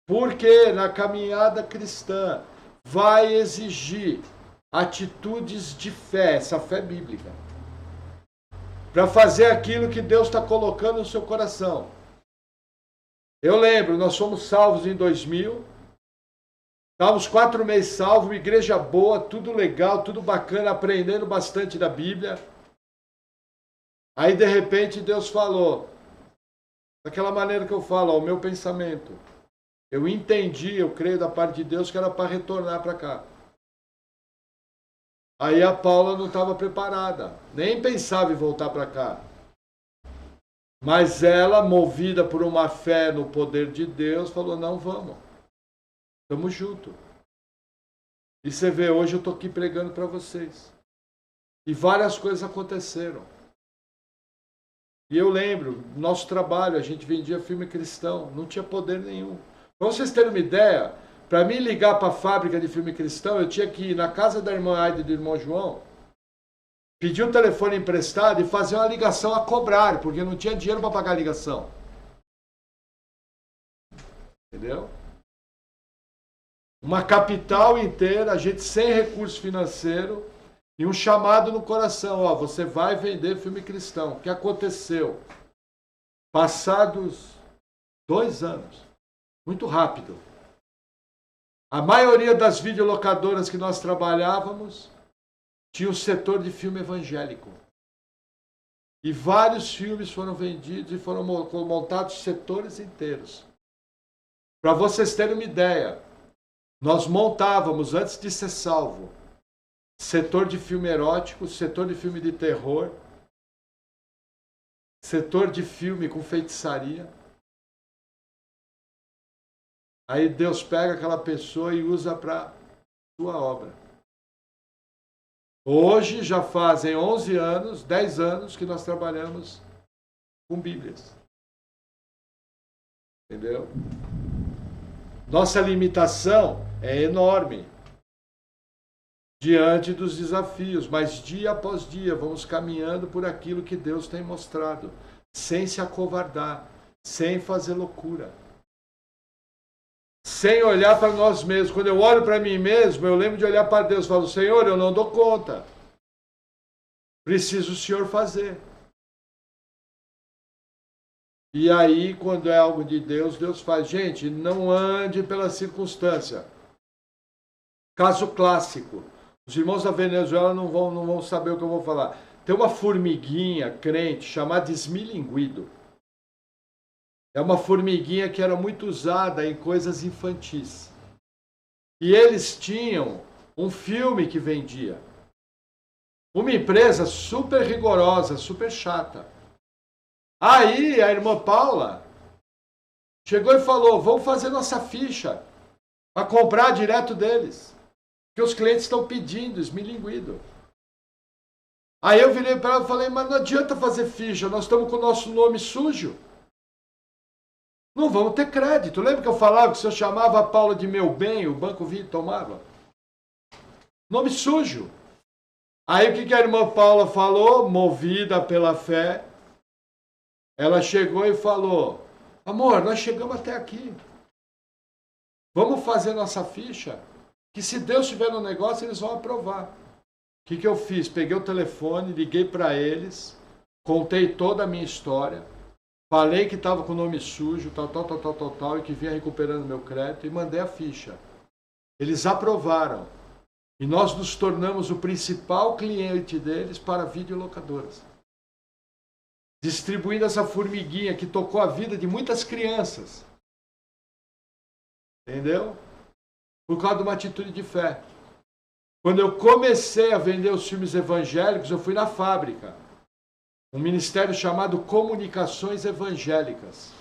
Porque na caminhada cristã vai exigir atitudes de fé, essa fé bíblica, para fazer aquilo que Deus está colocando no seu coração. Eu lembro, nós fomos salvos em 2000, estávamos 4 meses salvos, igreja boa, tudo legal, tudo bacana, aprendendo bastante da Bíblia. Aí, de repente, Deus falou, daquela maneira que eu falo, o meu pensamento. Eu entendi, eu creio da parte de Deus que era para retornar para cá. Aí a Paula não estava preparada, nem pensava em voltar para cá. Mas ela, movida por uma fé no poder de Deus, falou, não, vamos. Estamos juntos. E você vê, hoje eu estou aqui pregando para vocês. E várias coisas aconteceram. E eu lembro, nosso trabalho, a gente vendia filme cristão, não tinha poder nenhum. Para vocês terem uma ideia, para mim ligar para a fábrica de filme cristão, eu tinha que ir na casa da irmã Aida e do irmão João, pedir um telefone emprestado e fazer uma ligação a cobrar, porque não tinha dinheiro para pagar a ligação. Entendeu? Uma capital inteira, a gente sem recurso financeiro e um chamado no coração. Ó, você vai vender filme cristão. O que aconteceu? Passados 2 anos, muito rápido, a maioria das videolocadoras que nós trabalhávamos tinha o setor de filme evangélico. E vários filmes foram vendidos e foram montados setores inteiros. Para vocês terem uma ideia, nós montávamos, antes de ser salvo, setor de filme erótico, setor de filme de terror, setor de filme com feitiçaria. Aí Deus pega aquela pessoa e usa para sua obra. Hoje já fazem 11 anos, 10 anos que nós trabalhamos com Bíblias. Entendeu? Nossa limitação é enorme. diante dos desafios, mas dia após dia vamos caminhando por aquilo que Deus tem mostrado, sem se acovardar, sem fazer loucura, sem olhar para nós mesmos. Quando eu olho para mim mesmo, eu lembro de olhar para Deus e falo, Senhor, eu não dou conta, preciso o Senhor fazer. E aí, quando é algo de Deus, Deus faz. Gente, não ande pela circunstância. Caso clássico. Os irmãos da Venezuela não vão saber o que eu vou falar. Tem uma formiguinha crente chamada esmilinguido. É uma formiguinha que era muito usada em coisas infantis. E eles tinham um filme que vendia. Uma empresa super rigorosa, super chata. Aí a irmã Paula chegou e falou, vamos fazer nossa ficha para comprar direto deles. Porque os clientes estão pedindo, esmilinguido. Aí eu virei para ela e falei, mas não adianta fazer ficha, nós estamos com o nosso nome sujo. Não vamos ter crédito. Lembra que eu falava que se eu chamava a Paula de meu bem, o banco vinha e tomava? Nome sujo. Aí o que a irmã Paula falou, movida pela fé? Ela chegou e falou, amor, nós chegamos até aqui. Vamos fazer nossa ficha, que se Deus estiver no negócio, eles vão aprovar. O que eu fiz? Peguei o telefone, liguei para eles, contei toda a minha história, falei que estava com o nome sujo, tal, e que vinha recuperando meu crédito, e mandei a ficha. Eles aprovaram. E nós nos tornamos o principal cliente deles para videolocadoras. Distribuindo essa formiguinha que tocou a vida de muitas crianças. Entendeu? Por causa de uma atitude de fé. Quando eu comecei a vender os filmes evangélicos, eu fui na fábrica. Um ministério chamado Comunicações Evangélicas.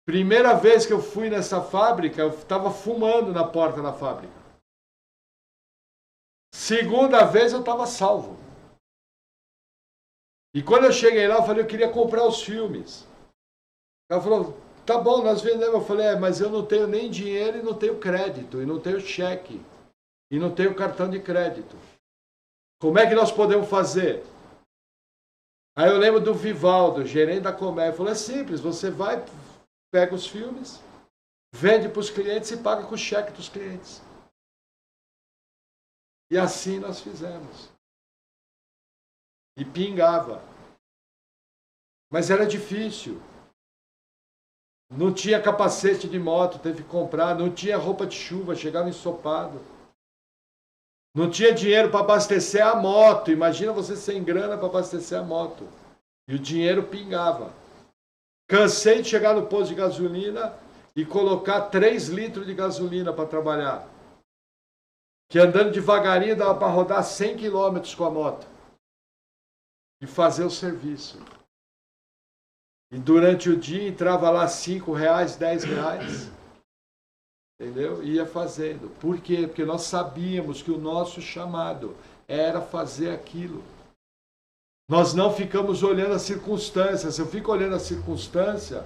Primeira vez que eu fui nessa fábrica, eu estava fumando na porta da fábrica. Segunda vez eu estava salvo. E quando eu cheguei lá, eu falei, eu queria comprar os filmes. Ela falou, tá bom, nós vendemos. Eu falei, mas eu não tenho nem dinheiro e não tenho crédito, e não tenho cheque, e não tenho cartão de crédito. Como é que nós podemos fazer? Aí eu lembro do Vivaldo, gerente da Comércio, falou, é simples, você vai, pega os filmes, vende para os clientes e paga com o cheque dos clientes. E assim nós fizemos. E pingava. Mas era difícil. Não tinha capacete de moto, teve que comprar. Não tinha roupa de chuva, chegava ensopado. Não tinha dinheiro para abastecer a moto. Imagina você sem grana para abastecer a moto. E o dinheiro pingava. Cansei de chegar no posto de gasolina e colocar 3 litros de gasolina para trabalhar. Que andando devagarinho dava para rodar 100 quilômetros com a moto. E fazer o serviço. E durante o dia entrava lá R$5, R$10. Entendeu? E ia fazendo. Por quê? Porque nós sabíamos que o nosso chamado era fazer aquilo. Nós não ficamos olhando as circunstâncias. Se eu fico olhando a circunstância,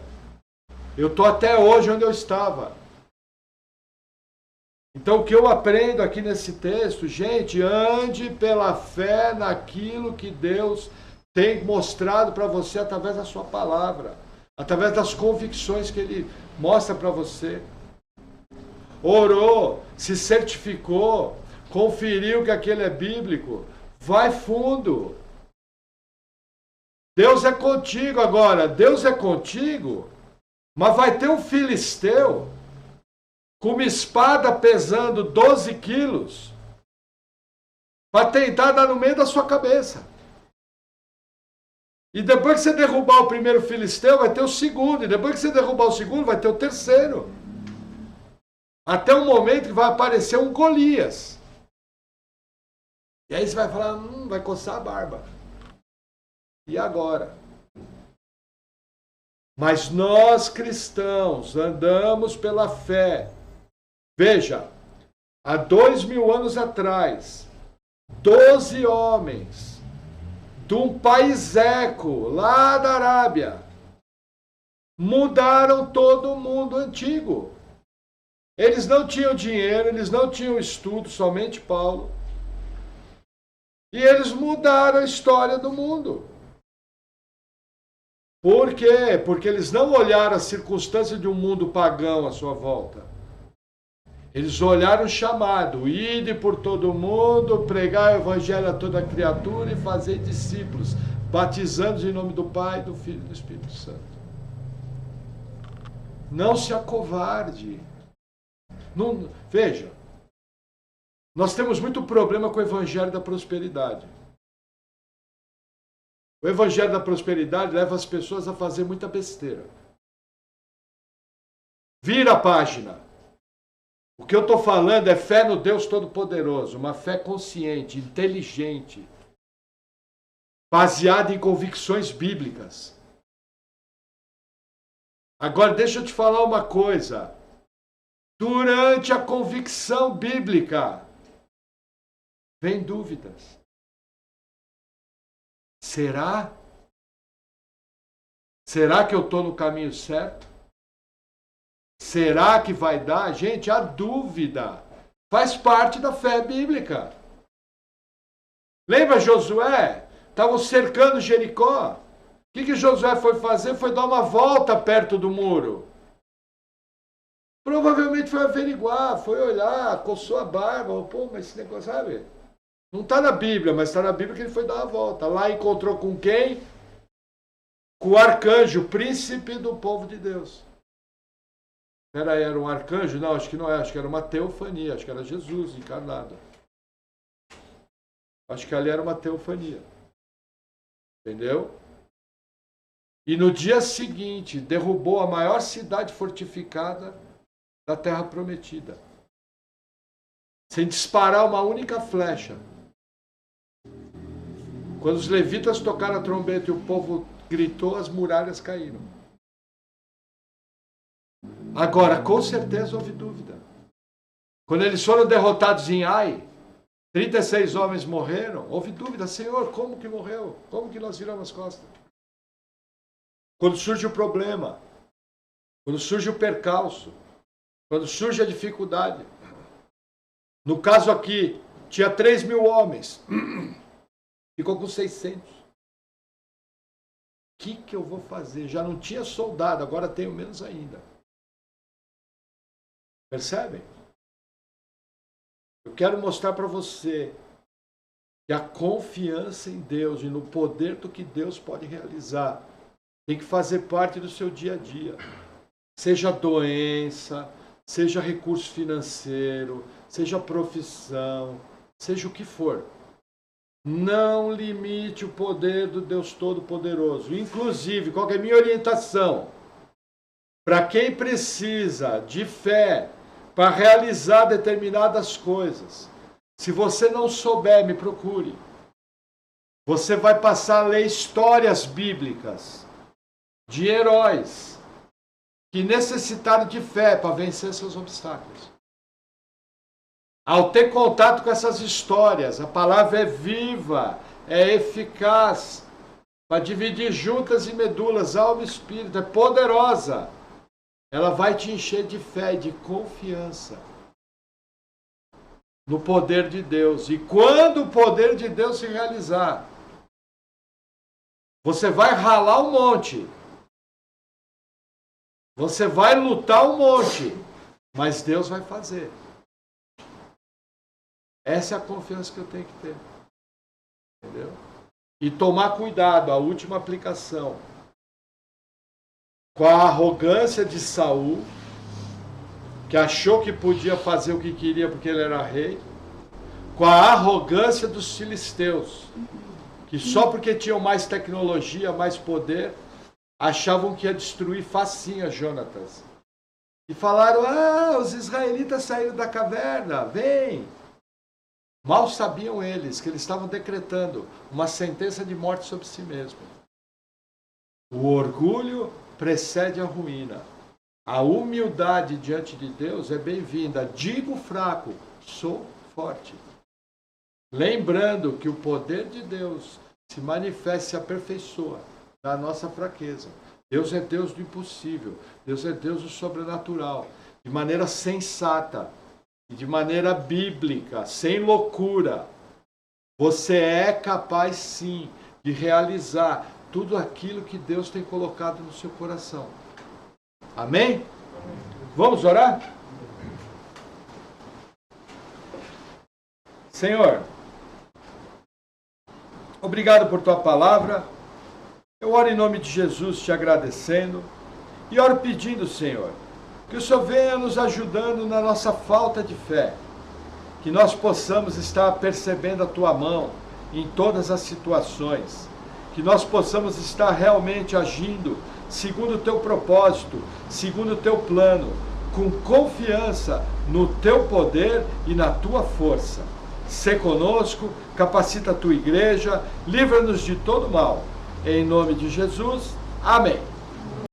eu estou até hoje onde eu estava. Então o que eu aprendo aqui nesse texto, gente, ande pela fé naquilo que Deus tem mostrado para você através da sua palavra, através das convicções que Ele mostra para você. Orou, se certificou, conferiu que aquele é bíblico, vai fundo. Deus é contigo agora, Deus é contigo, mas vai ter um filisteu com uma espada pesando 12 quilos para tentar dar no meio da sua cabeça. E depois que você derrubar o primeiro filisteu, vai ter o segundo. E depois que você derrubar o segundo, vai ter o terceiro. Até o momento que vai aparecer um Golias. E aí você vai falar, vai coçar a barba. E agora? Mas nós cristãos andamos pela fé. Veja, há 2000 anos atrás, 12 homens de um paiseco lá da Arábia mudaram todo o mundo antigo. Eles não tinham dinheiro, eles não tinham estudo, somente Paulo. E eles mudaram a história do mundo. Por quê? Porque eles não olharam a circunstância de um mundo pagão à sua volta. Eles olharam o chamado, ide por todo mundo, pregar o evangelho a toda criatura e fazer discípulos, batizando em nome do Pai, do Filho e do Espírito Santo. Não se acovarde. Não, veja, nós temos muito problema com o evangelho da prosperidade. O evangelho da prosperidade leva as pessoas a fazer muita besteira. Vira a página. O que eu estou falando é fé no Deus Todo-Poderoso, uma fé consciente, inteligente, baseada em convicções bíblicas. Agora, deixa eu te falar uma coisa. Durante a convicção bíblica, vem dúvidas. Será? Será que eu estou no caminho certo? Será que vai dar? Gente, a dúvida faz parte da fé bíblica. Lembra Josué? Estavam cercando Jericó. O que Josué foi fazer? Foi dar uma volta perto do muro. Provavelmente foi averiguar, foi olhar, coçou a barba. Pô, mas esse negócio, sabe? Não está na Bíblia, mas está na Bíblia que ele foi dar uma volta. Lá encontrou com quem? Com o arcanjo, príncipe do povo de Deus. Peraí, era um arcanjo? Não, acho que não é. Acho que era uma teofania. Acho que era Jesus encarnado. Acho que ali era uma teofania. Entendeu? E no dia seguinte, derrubou a maior cidade fortificada da Terra Prometida. Sem disparar uma única flecha. Quando os levitas tocaram a trombeta e o povo gritou, as muralhas caíram. Agora, com certeza houve dúvida. Quando eles foram derrotados em Ai, 36 homens morreram, houve dúvida. Senhor, como que morreu? Como que nós viramos as costas? Quando surge o problema, quando surge o percalço, quando surge a dificuldade. No caso aqui, tinha 3.000 homens, ficou com 600. O que eu vou fazer? Já não tinha soldado, agora tenho menos ainda. Percebem? Eu quero mostrar para você que a confiança em Deus e no poder do que Deus pode realizar tem que fazer parte do seu dia a dia. Seja doença, seja recurso financeiro, seja profissão, seja o que for. Não limite o poder do Deus Todo-Poderoso. Inclusive, qual que é a minha orientação? Para quem precisa de fé para realizar determinadas coisas, se você não souber, me procure. Você vai passar a ler histórias bíblicas de heróis que necessitaram de fé para vencer seus obstáculos. Ao ter contato com essas histórias, a palavra é viva, é eficaz, para dividir juntas e medulas, alma e espírito, é poderosa. Ela vai te encher de fé e de confiança no poder de Deus. E quando o poder de Deus se realizar, você vai ralar um monte. Você vai lutar um monte. Mas Deus vai fazer. Essa é a confiança que eu tenho que ter. Entendeu? E tomar cuidado, a última aplicação. Com a arrogância de Saul, que achou que podia fazer o que queria porque ele era rei, com a arrogância dos filisteus, que só porque tinham mais tecnologia, mais poder, achavam que ia destruir facinho Jonatas. E falaram, os israelitas saíram da caverna, vem! Mal sabiam eles que eles estavam decretando uma sentença de morte sobre si mesmo. O orgulho precede a ruína. A humildade diante de Deus é bem-vinda. Digo fraco, sou forte. Lembrando que o poder de Deus se manifesta e se aperfeiçoa na nossa fraqueza. Deus é Deus do impossível. Deus é Deus do sobrenatural. de maneira sensata e de maneira bíblica, sem loucura, você é capaz sim de realizar tudo aquilo que Deus tem colocado no seu coração. Amém? Vamos orar? Senhor, obrigado por tua palavra. Eu oro em nome de Jesus te agradecendo e oro pedindo, Senhor, que o Senhor venha nos ajudando na nossa falta de fé, que nós possamos estar percebendo a tua mão em todas as situações, que nós possamos estar realmente agindo segundo o teu propósito, segundo o teu plano, com confiança no teu poder e na tua força. Sê conosco, capacita a tua igreja, livra-nos de todo mal. Em nome de Jesus, amém.